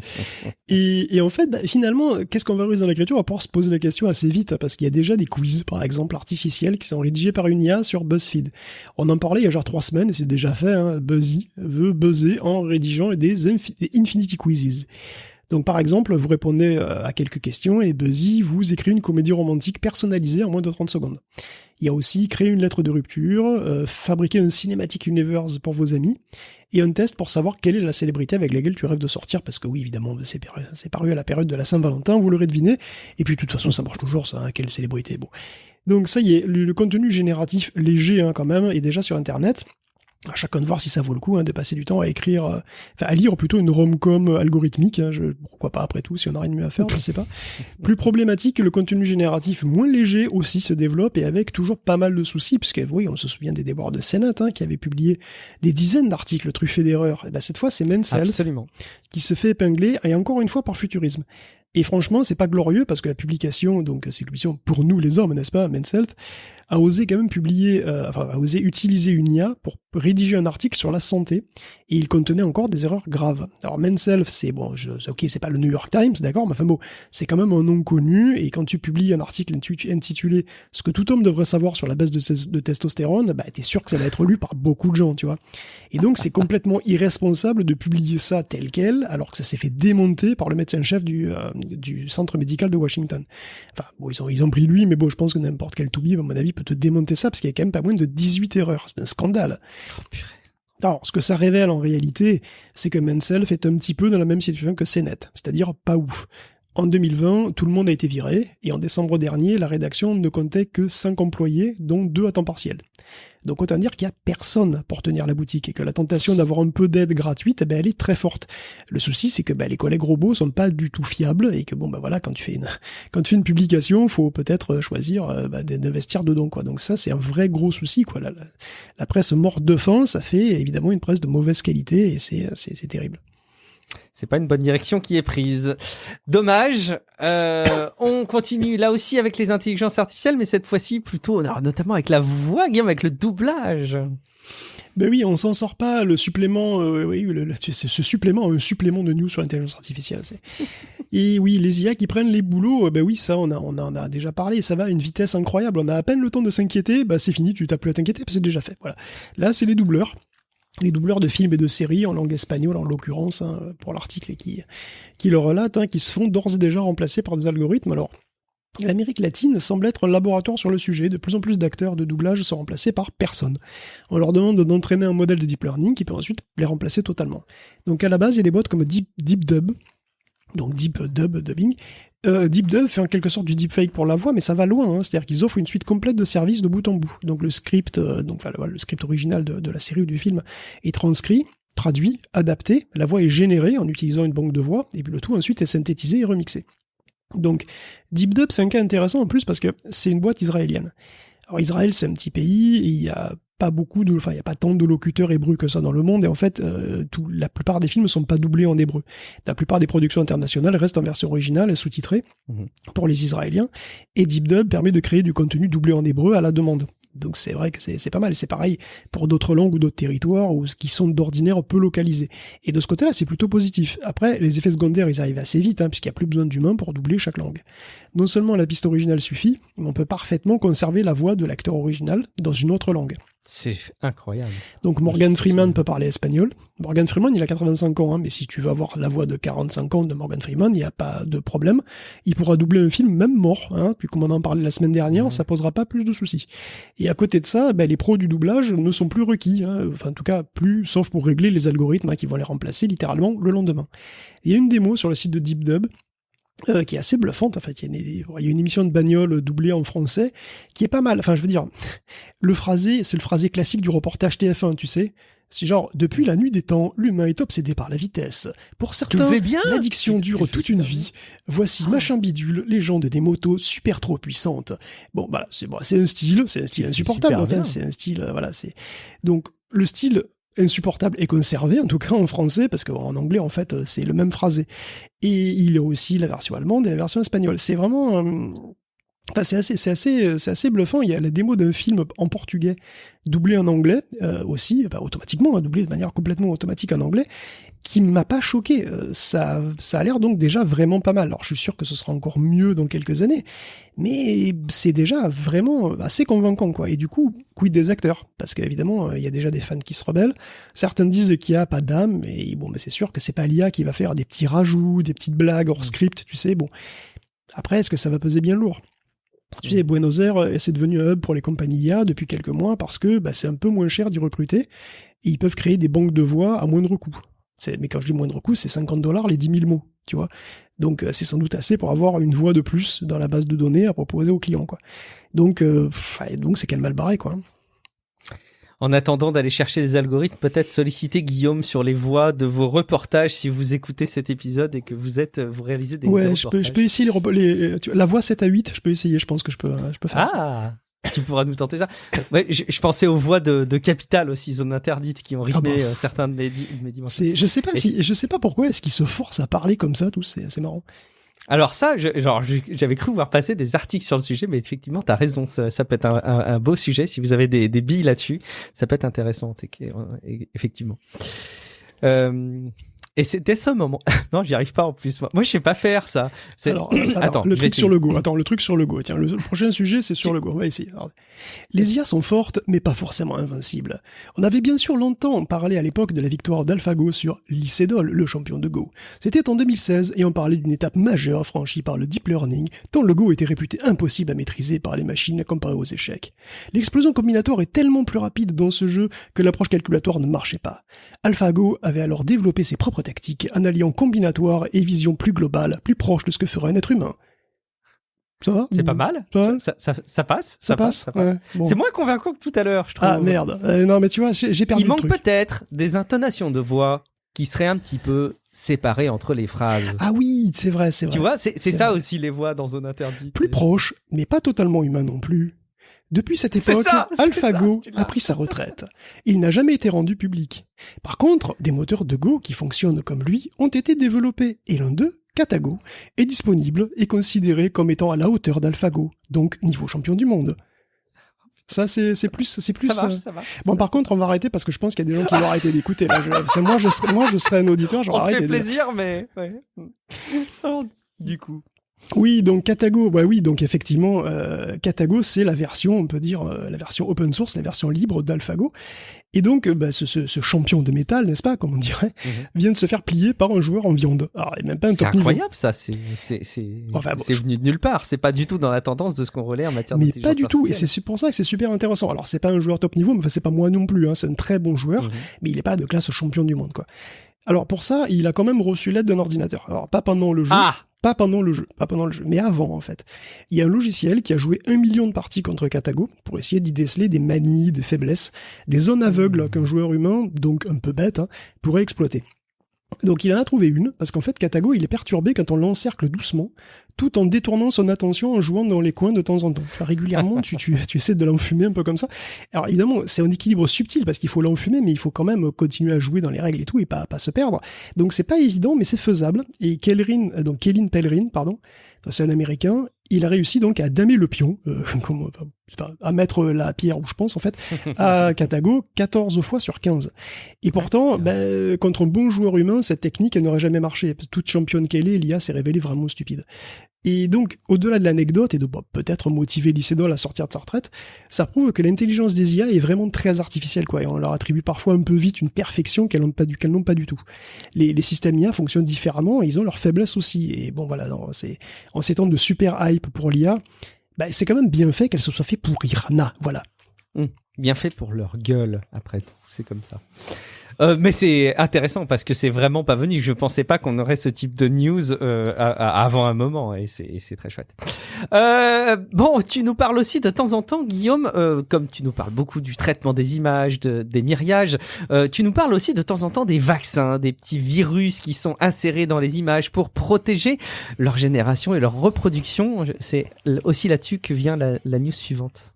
Speaker 2: Et en fait, finalement, qu'est-ce qu'on valorise dans l'écriture? On va pouvoir se poser la question assez vite, parce qu'il y a déjà des quiz, par exemple, artificiels, qui sont rédigés par une IA sur BuzzFeed. On en parlait il y a genre 3 semaines, et c'est déjà fait, hein. Buzzy veut buzzer en rédigeant des Infinity Quizzes. Donc par exemple, vous répondez à quelques questions et Buzzy vous écrit une comédie romantique personnalisée en moins de 30 secondes. Il y a aussi créer une lettre de rupture, fabriquer un cinematic universe pour vos amis, et un test pour savoir quelle est la célébrité avec laquelle tu rêves de sortir, parce que oui, évidemment, c'est paru à la période de la Saint-Valentin, vous l'aurez deviné, et puis de toute façon, ça marche toujours, ça, hein, quelle célébrité, bon. Donc ça y est, le contenu génératif léger, hein, quand même, est déjà sur Internet. À chacun de voir si ça vaut le coup de passer du temps à écrire, à lire plutôt une rom-com algorithmique, hein, pourquoi pas après tout, si on n'a rien de mieux à faire, je sais pas. Plus problématique, le contenu génératif moins léger aussi se développe et avec toujours pas mal de soucis, puisque oui, on se souvient des déboires de CNET, hein, qui avait publié des dizaines d'articles truffés d'erreurs. Et ben, cette fois, c'est Menself qui se fait épingler, et encore une fois par futurisme. Et franchement, c'est pas glorieux parce que la publication, donc c'est publication pour nous les hommes, n'est-ce pas, Menself, a osé quand même a osé utiliser une IA pour rédiger un article sur la santé, et il contenait encore des erreurs graves. Alors Menself, ok, c'est pas le New York Times, d'accord, mais enfin bon, c'est quand même un nom connu, et quand tu publies un article intitulé « Ce que tout homme devrait savoir sur la baisse de testostérone », bah t'es sûr que ça va être lu par beaucoup de gens, tu vois. Et donc c'est complètement irresponsable de publier ça tel quel, alors que ça s'est fait démonter par le médecin-chef du centre médical de Washington. Enfin, bon, ils ont pris lui, mais bon, je pense que n'importe quel toubib, à mon avis, peut te démonter ça, parce qu'il y a quand même pas moins de 18 erreurs. C'est un scandale. Alors, ce que ça révèle en réalité, c'est que Menself est un petit peu dans la même situation que CNET, c'est-à-dire pas ouf. En 2020, tout le monde a été viré, et en décembre dernier, la rédaction ne comptait que 5 employés, dont 2 à temps partiel. Donc autant dire qu'il n'y a personne pour tenir la boutique, et que la tentation d'avoir un peu d'aide gratuite, elle est très forte. Le souci, c'est que les collègues robots sont pas du tout fiables, et que voilà, quand tu fais une publication, faut peut-être choisir d'investir dedans, quoi. Donc ça, c'est un vrai gros souci, quoi. La presse morte de faim, ça fait évidemment une presse de mauvaise qualité, et c'est terrible.
Speaker 1: C'est pas une bonne direction qui est prise. Dommage. On continue là aussi avec les intelligences artificielles, mais cette fois-ci plutôt, notamment avec la voix, Guillaume, avec le doublage.
Speaker 2: Ben oui, on s'en sort pas. Le supplément, ce supplément, un supplément de news sur l'intelligence artificielle. Et oui, les IA qui prennent les boulots, ben oui, ça, on en a déjà parlé. Ça va à une vitesse incroyable. On a à peine le temps de s'inquiéter. C'est fini, tu t'as plus à t'inquiéter, parce que c'est déjà fait. Voilà. Là, c'est les doubleurs. Les doubleurs de films et de séries, en langue espagnole en l'occurrence, hein, pour l'article qui le relate, hein, qui se font d'ores et déjà remplacer par des algorithmes. Alors, L'Amérique latine semble être un laboratoire sur le sujet. De plus en plus d'acteurs de doublage sont remplacés par personne. On leur demande d'entraîner un modèle de deep learning qui peut ensuite les remplacer totalement. Donc à la base, il y a des boîtes comme DeepDub, donc Deep Dub Dubbing. DeepDub fait en quelque sorte du deepfake pour la voix, mais ça va loin. C'est-à-dire qu'ils offrent une suite complète de services de bout en bout. Donc le script, le script original de la série ou du film est transcrit, traduit, adapté. La voix est générée en utilisant une banque de voix, et puis le tout ensuite est synthétisé et remixé. Donc, DeepDub, c'est un cas intéressant en plus parce que c'est une boîte israélienne. Alors, Israël, c'est un petit pays, et il y a pas tant de locuteurs hébreux que ça dans le monde, et en fait, la plupart des films ne sont pas doublés en hébreu. La plupart des productions internationales restent en version originale et sous-titrée pour les Israéliens, et DeepDub permet de créer du contenu doublé en hébreu à la demande. Donc c'est vrai que c'est pas mal, et c'est pareil pour d'autres langues ou d'autres territoires qui sont d'ordinaire peu localisés. Et de ce côté-là, c'est plutôt positif. Après, les effets secondaires, ils arrivent assez vite, puisqu'il n'y a plus besoin d'humains pour doubler chaque langue. Non seulement la piste originale suffit, mais on peut parfaitement conserver la voix de l'acteur original dans une autre langue.
Speaker 1: C'est incroyable.
Speaker 2: Donc Morgan Freeman peut parler espagnol. Morgan Freeman, il a 85 ans, mais si tu veux avoir la voix de 45 ans de Morgan Freeman, il n'y a pas de problème. Il pourra doubler un film même mort, puis comme on en parlait la semaine dernière, ça posera pas plus de soucis. Et à côté de ça, les pros du doublage ne sont plus requis, enfin en tout cas plus, sauf pour régler les algorithmes qui vont les remplacer littéralement le lendemain. Il y a une démo sur le site de DeepDub qui est assez bluffante. En fait, il y a une émission de bagnole doublée en français qui est pas mal. Enfin, je veux dire, c'est le phrasé classique du reportage TF1, tu sais. C'est genre, depuis la nuit des temps, l'humain est obsédé par la vitesse. Pour certains, l'addiction dure toute une vie. Voici machin bidule, légende des motos super trop puissantes. Bon, voilà, c'est un style insupportable. Enfin, c'est un style, donc le style insupportable est conservé, en tout cas en français, parce qu'en anglais, en fait, c'est le même phrasé. Et il y a aussi la version allemande et la version espagnole. C'est vraiment... c'est assez bluffant. Il y a la démo d'un film en portugais doublé en anglais aussi, automatiquement, doublé de manière complètement automatique en anglais, qui m'a pas choqué. Ça a l'air donc déjà vraiment pas mal. Alors je suis sûr que ce sera encore mieux dans quelques années, mais c'est déjà vraiment assez convaincant, quoi. Et du coup, quid des acteurs? Parce qu'évidemment, il y a déjà des fans qui se rebellent. Certains disent qu'il y a pas d'âme, et bon, mais c'est sûr que c'est pas l'IA qui va faire des petits rajouts, des petites blagues hors script, tu sais. Bon, après, est-ce que ça va peser bien lourd? Tu sais, Buenos Aires, c'est devenu un hub pour les compagnies IA depuis quelques mois parce que c'est un peu moins cher d'y recruter et ils peuvent créer des banques de voix à moindre coût. Mais quand je dis moindre coût, c'est $50 les 10 000 mots, tu vois. Donc c'est sans doute assez pour avoir une voix de plus dans la base de données à proposer aux clients, quoi. Donc c'est quel mal barré, quoi.
Speaker 1: En attendant d'aller chercher les algorithmes, peut-être solliciter Guillaume sur les voix de vos reportages si vous écoutez cet épisode et que vous réalisez des reportages.
Speaker 2: Ouais, je peux essayer la voix 7 à 8, je peux essayer, je pense que je peux faire ça.
Speaker 1: Tu pourras nous tenter ça. Ouais, je pensais aux voix de Capital aussi, Zone Interdite, qui ont rythmé certains de mes dimanches.
Speaker 2: Je sais pas pourquoi est-ce qu'ils se forcent à parler comme ça, tous, c'est assez marrant.
Speaker 1: Alors ça, j'avais cru voir passer des articles sur le sujet, mais effectivement, t'as raison, ça peut être un beau sujet. Si vous avez des billes là-dessus, ça peut être intéressant, effectivement. Et c'était ce moment. Non, j'y arrive pas en plus. Moi, je sais pas faire ça.
Speaker 2: Alors, attends, le truc sur le Go. Attends, le truc sur le Go. Tiens, le prochain sujet, c'est sur le Go. On va essayer. Alors, les IA sont fortes, mais pas forcément invincibles. On avait bien sûr longtemps parlé à l'époque de la victoire d'AlphaGo sur Lee Sedol, le champion de Go. C'était en 2016 et on parlait d'une étape majeure franchie par le deep learning, tant le Go était réputé impossible à maîtriser par les machines comparé aux échecs. L'explosion combinatoire est tellement plus rapide dans ce jeu que l'approche calculatoire ne marchait pas. AlphaGo avait alors développé ses propres tactiques en alliant combinatoire et vision plus globale, plus proche de ce que ferait un être humain. Ça va?
Speaker 1: C'est pas mal. Ça passe.
Speaker 2: Ça passe. Ouais, bon.
Speaker 1: C'est moins convaincant que tout à l'heure, je trouve.
Speaker 2: Ah merde. Non mais tu vois, j'ai perdu le truc.
Speaker 1: Il manque peut-être des intonations de voix qui seraient un petit peu séparées entre les phrases.
Speaker 2: Ah oui, c'est vrai. Tu
Speaker 1: vois, c'est ça vrai. Aussi les voix dans Zone Interdite.
Speaker 2: Plus proche, mais pas totalement humain non plus. Depuis cette époque, AlphaGo a pris sa retraite. Il n'a jamais été rendu public. Par contre, des moteurs de Go qui fonctionnent comme lui ont été développés, et l'un d'eux, Katago, est disponible et considéré comme étant à la hauteur d'AlphaGo, donc niveau champion du monde. Ça, c'est plus.
Speaker 1: Ça marche.
Speaker 2: Bon, par contre, on va arrêter parce que je pense qu'il y a des gens qui vont arrêter d'écouter. Là, je serais un auditeur, j'aurais arrêté.
Speaker 1: On se fait plaisir, mais ouais. Alors, du coup.
Speaker 2: Oui, donc Katago, donc effectivement, Katago, c'est la version, on peut dire, la version open source, la version libre d'AlphaGo. Et donc, ce champion de métal, n'est-ce pas, comme on dirait, vient de se faire plier par un joueur en viande. Alors, même pas un top niveau.
Speaker 1: C'est incroyable, ça. C'est venu de nulle part. C'est pas du tout dans la tendance de ce qu'on relaie en matière d'intelligence
Speaker 2: artificielle. Mais pas du tout. Et c'est pour ça que c'est super intéressant. Alors, c'est pas un joueur top niveau, mais c'est pas moi non plus. Hein. C'est un très bon joueur, mais il est pas de classe champion du monde, quoi. Alors, pour ça, il a quand même reçu l'aide d'un ordinateur. Alors, pas pendant le jeu. Pas pendant le jeu, mais avant en fait. Il y a un logiciel qui a joué 1 million de parties contre Katago pour essayer d'y déceler des manies, des faiblesses, des zones aveugles qu'un joueur humain, donc un peu bête, pourrait exploiter. Donc il en a trouvé une, parce qu'en fait Katago il est perturbé quand on l'encercle doucement, tout en détournant son attention en jouant dans les coins de temps en temps. Enfin, régulièrement tu essaies de l'enfumer un peu comme ça. Alors évidemment c'est un équilibre subtil parce qu'il faut l'enfumer mais il faut quand même continuer à jouer dans les règles et tout et pas se perdre. Donc c'est pas évident mais c'est faisable. Et Kellen Pellerin, c'est un Américain, il a réussi donc à damer le pion, à mettre la pierre où je pense en fait, à Katago 14 fois sur 15. Et pourtant, contre un bon joueur humain, cette technique elle n'aurait jamais marché. Toute championne qu'elle est, l'IA s'est révélée vraiment stupide. Et donc, au-delà de l'anecdote et de peut-être motiver Lycédol à sortir de sa retraite, ça prouve que l'intelligence des IA est vraiment très artificielle, quoi. Et on leur attribue parfois un peu vite une perfection qu'elles n'ont pas du tout. Les systèmes IA fonctionnent différemment et ils ont leurs faiblesses aussi. Et bon, voilà, en ces temps de super hype pour l'IA, c'est quand même bien fait qu'elle se soit fait pourrir. Voilà.
Speaker 1: Bien fait pour leur gueule, après tout. C'est comme ça. Mais c'est intéressant parce que c'est vraiment pas venu. Je pensais pas qu'on aurait ce type de news avant un moment et c'est très chouette. Bon, tu nous parles aussi de temps en temps, Guillaume, comme tu nous parles beaucoup du traitement des images, des myriages, tu nous parles aussi de temps en temps des vaccins, des petits virus qui sont insérés dans les images pour protéger leur génération et leur reproduction. C'est aussi là-dessus que vient la news suivante.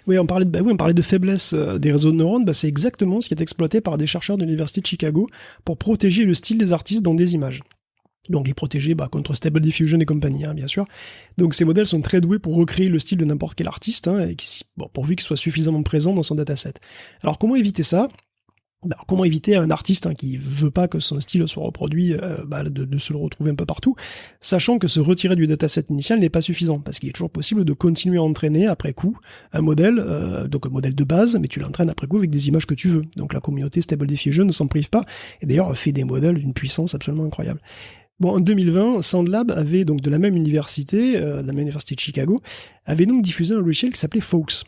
Speaker 2: Oui, on parlait de faiblesse des réseaux de neurones. C'est exactement ce qui est exploité par des chercheurs de l'université de Chicago pour protéger le style des artistes dans des images. Donc les protéger contre Stable Diffusion et compagnie, bien sûr. Donc ces modèles sont très doués pour recréer le style de n'importe quel artiste, pourvu qu'il soit suffisamment présent dans son dataset. Alors comment éviter ça ? Comment éviter à un artiste qui veut pas que son style soit reproduit de se le retrouver un peu partout, sachant que se retirer du dataset initial n'est pas suffisant, parce qu'il est toujours possible de continuer à entraîner après coup un modèle, donc un modèle de base, mais tu l'entraînes après coup avec des images que tu veux. Donc la communauté Stable Diffusion ne s'en prive pas, et d'ailleurs fait des modèles d'une puissance absolument incroyable. Bon, en 2020, SoundLab avait donc de la même université de Chicago, avait donc diffusé un logiciel qui s'appelait Fox,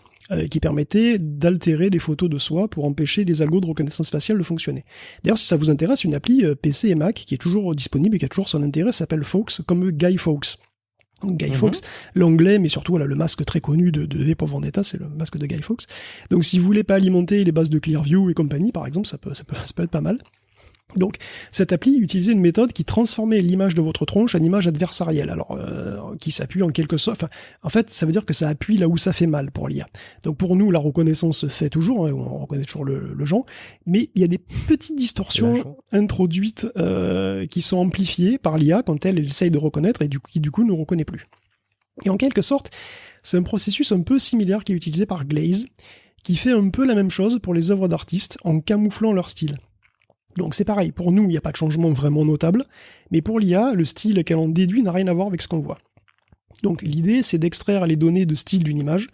Speaker 2: qui permettait d'altérer des photos de soi pour empêcher les algos de reconnaissance faciale de fonctionner. D'ailleurs, si ça vous intéresse, une appli PC et Mac qui est toujours disponible et qui a toujours son intérêt s'appelle Fox, comme Guy Fawkes. Guy Fawkes, l'anglais, mais surtout le masque très connu de V pour Vendetta, c'est le masque de Guy Fawkes. Donc si vous voulez pas alimenter les bases de Clearview et compagnie, par exemple, ça peut être pas mal. Donc, cette appli utilisait une méthode qui transformait l'image de votre tronche en image adversarielle, qui s'appuie en quelque sorte. En fait, ça veut dire que ça appuie là où ça fait mal pour l'IA. Donc, pour nous, la reconnaissance se fait toujours, on reconnaît toujours le genre, mais il y a des petites distorsions introduites qui sont amplifiées par l'IA quand elle essaye de reconnaître et qui du coup ne reconnaît plus. Et en quelque sorte, c'est un processus un peu similaire qui est utilisé par Glaze, qui fait un peu la même chose pour les œuvres d'artistes en camouflant leur style. Donc c'est pareil, pour nous, il n'y a pas de changement vraiment notable, mais pour l'IA, le style qu'elle en déduit n'a rien à voir avec ce qu'on voit. Donc l'idée, c'est d'extraire les données de style d'une image,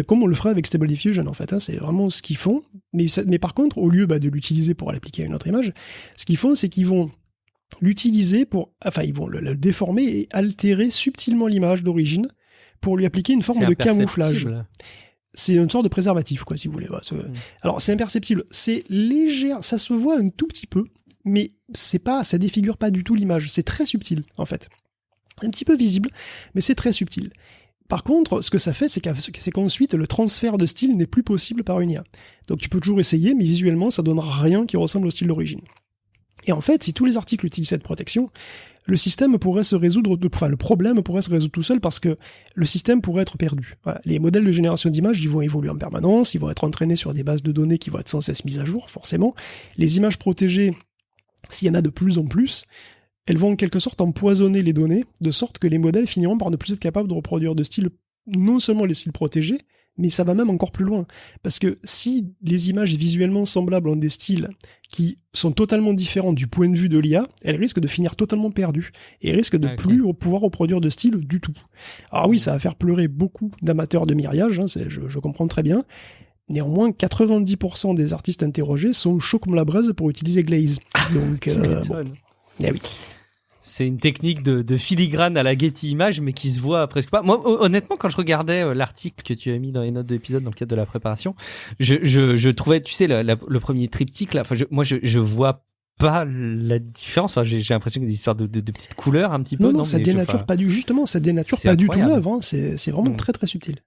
Speaker 2: comme on le ferait avec Stable Diffusion, en fait, c'est vraiment ce qu'ils font, mais par contre, au lieu de l'utiliser pour l'appliquer à une autre image, ce qu'ils font, c'est qu'ils vont l'utiliser ils vont le déformer et altérer subtilement l'image d'origine pour lui appliquer une forme de camouflage. C'est une sorte de préservatif, si vous voulez. Alors, c'est imperceptible. C'est léger, ça se voit un tout petit peu, mais ça défigure pas du tout l'image. C'est très subtil, en fait. Un petit peu visible, mais c'est très subtil. Par contre, ce que ça fait, c'est qu'ensuite, le transfert de style n'est plus possible par une IA. Donc, tu peux toujours essayer, mais visuellement, ça donnera rien qui ressemble au style d'origine. Et en fait, si tous les articles utilisent cette protection, le système pourrait se résoudre, le problème pourrait se résoudre tout seul parce que le système pourrait être perdu. Voilà. Les modèles de génération d'images, ils vont évoluer en permanence, ils vont être entraînés sur des bases de données qui vont être sans cesse mises à jour, forcément. Les images protégées, s'il y en a de plus en plus, elles vont en quelque sorte empoisonner les données, de sorte que les modèles finiront par ne plus être capables de reproduire de styles, non seulement les styles protégés, mais ça va même encore plus loin. Parce que si les images visuellement semblables ont des styles qui sont totalement différents du point de vue de l'IA, elles risquent de finir totalement perdues et risquent de plus pouvoir reproduire de style du tout. Alors oui, ça va faire pleurer beaucoup d'amateurs de mirage, hein, je comprends très bien. Néanmoins, 90% des artistes interrogés sont chauds comme la braise pour utiliser Glaze. Donc, bon. Eh oui.
Speaker 1: C'est une technique de filigrane à la Getty Images, mais qui se voit presque pas. Moi, honnêtement, quand je regardais l'article que tu as mis dans les notes de l'épisode dans le cadre de la préparation, je trouvais, tu sais, le premier triptyque, là, enfin, je vois pas la différence. Enfin, j'ai l'impression qu'il y a des histoires de petites couleurs un petit peu.
Speaker 2: Non, ça dénature pas du tout l'œuvre. Hein. C'est vraiment très très subtil.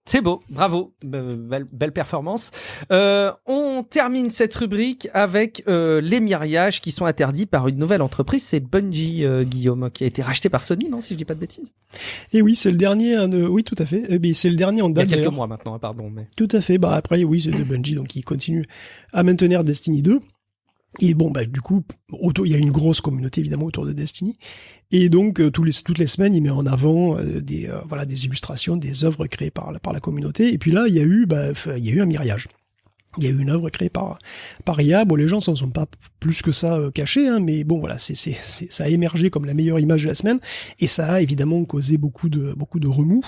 Speaker 1: C'est beau, bravo, belle performance. On termine cette rubrique avec les mirages qui sont interdits par une nouvelle entreprise, c'est Bungie, Guillaume, qui a été racheté par Sony, non, si je dis pas de bêtises.
Speaker 2: Et oui, c'est le dernier, oui, tout à fait. C'est le dernier en date.
Speaker 1: Il y a quelques mois maintenant, pardon. Mais...
Speaker 2: Tout à fait. Après, oui, c'est de Bungie, donc ils continuent à maintenir Destiny 2. Et bon, du coup, il y a une grosse communauté évidemment autour de Destiny. Et donc, toutes les semaines, il met en avant des illustrations, des œuvres créées par la communauté. Et puis là, il y a eu un mirage. Il y a eu une œuvre créée par IA. Bon, les gens s'en sont pas plus que ça cachés, hein, mais bon, voilà, ça a émergé comme la meilleure image de la semaine, et ça a évidemment causé beaucoup de remous.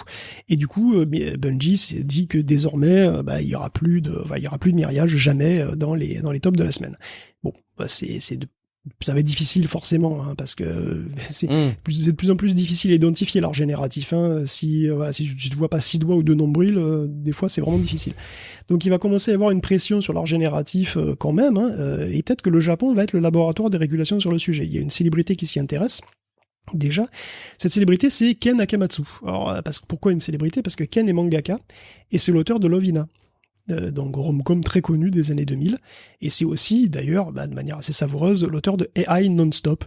Speaker 2: Et du coup, Bungie s'est dit que désormais, il y aura plus de mirage jamais dans les tops de la semaine. Bon, ça va être difficile forcément, hein, parce que c'est de plus en plus difficile à identifier l'art génératif. Hein. Si tu ne vois pas 6 doigts ou 2 nombrils, des fois c'est vraiment difficile. Donc il va commencer à y avoir une pression sur l'art génératif quand même, hein, et peut-être que le Japon va être le laboratoire des régulations sur le sujet. Il y a une célébrité qui s'y intéresse. Déjà, cette célébrité, c'est Ken Akamatsu. Alors, pourquoi une célébrité ? Parce que Ken est mangaka, et c'est l'auteur de Love Hina. Donc rom-com très connu des années 2000, et c'est aussi d'ailleurs de manière assez savoureuse l'auteur de AI Non-Stop.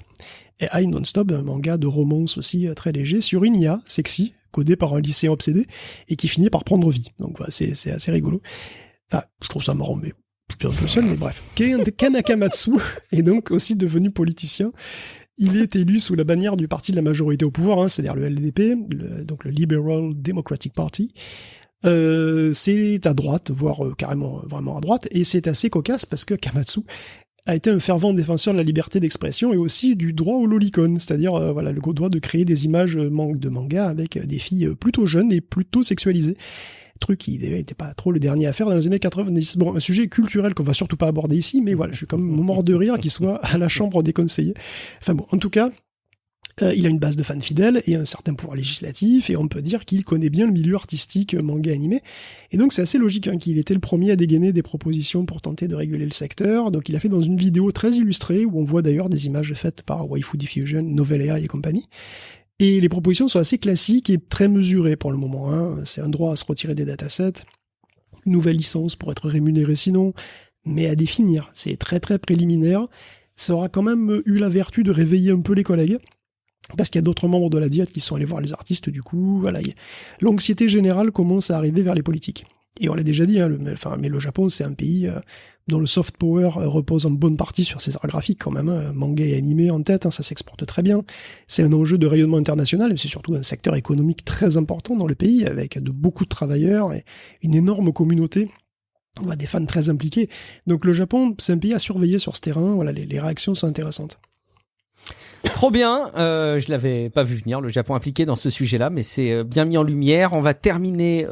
Speaker 2: AI Non-Stop, un manga de romance aussi très léger sur une IA sexy codée par un lycéen obsédé et qui finit par prendre vie. Donc voilà, c'est assez rigolo. Enfin, je trouve ça marrant, mais je suis un peu seul, mais bref. Ken Akamatsu est donc aussi devenu politicien. Il est élu sous la bannière du parti de la majorité au pouvoir, hein, c'est-à-dire le LDP, donc le Liberal Democratic Party. C'est à droite, voire carrément vraiment à droite, et c'est assez cocasse parce que Kamatsu a été un fervent défenseur de la liberté d'expression et aussi du droit au lolicon, c'est-à-dire le droit de créer des images de manga avec des filles plutôt jeunes et plutôt sexualisées. Truc qui n'était pas trop le dernier à faire dans les années 90. Bon, un sujet culturel qu'on va surtout pas aborder ici, mais voilà, je suis quand même mort de rire qu'il soit à la chambre des conseillers. Enfin bon, en tout cas, il a une base de fans fidèles et un certain pouvoir législatif, et on peut dire qu'il connaît bien le milieu artistique manga animé. Et donc c'est assez logique hein, qu'il était le premier à dégainer des propositions pour tenter de réguler le secteur. Donc il a fait dans une vidéo très illustrée, où on voit d'ailleurs des images faites par Waifu Diffusion, Novel AI et compagnie. Et les propositions sont assez classiques et très mesurées pour le moment. Hein. C'est un droit à se retirer des datasets, une nouvelle licence pour être rémunéré sinon, mais à définir. C'est très très préliminaire. Ça aura quand même eu la vertu de réveiller un peu les collègues, parce qu'il y a d'autres membres de la Diète qui sont allés voir les artistes, du coup, voilà, l'anxiété générale commence à arriver vers les politiques. Et on l'a déjà dit, hein, mais le Japon, c'est un pays dont le soft power repose en bonne partie sur ses arts graphiques quand même, hein, manga et animé en tête, hein, ça s'exporte très bien. C'est un enjeu de rayonnement international, mais c'est surtout un secteur économique très important dans le pays, avec beaucoup de travailleurs et une énorme communauté. On a des fans très impliqués. Donc le Japon, c'est un pays à surveiller sur ce terrain, voilà, les réactions sont intéressantes.
Speaker 1: Trop bien, je l'avais pas vu venir, le Japon impliqué dans ce sujet-là, mais c'est bien mis en lumière. On a terminé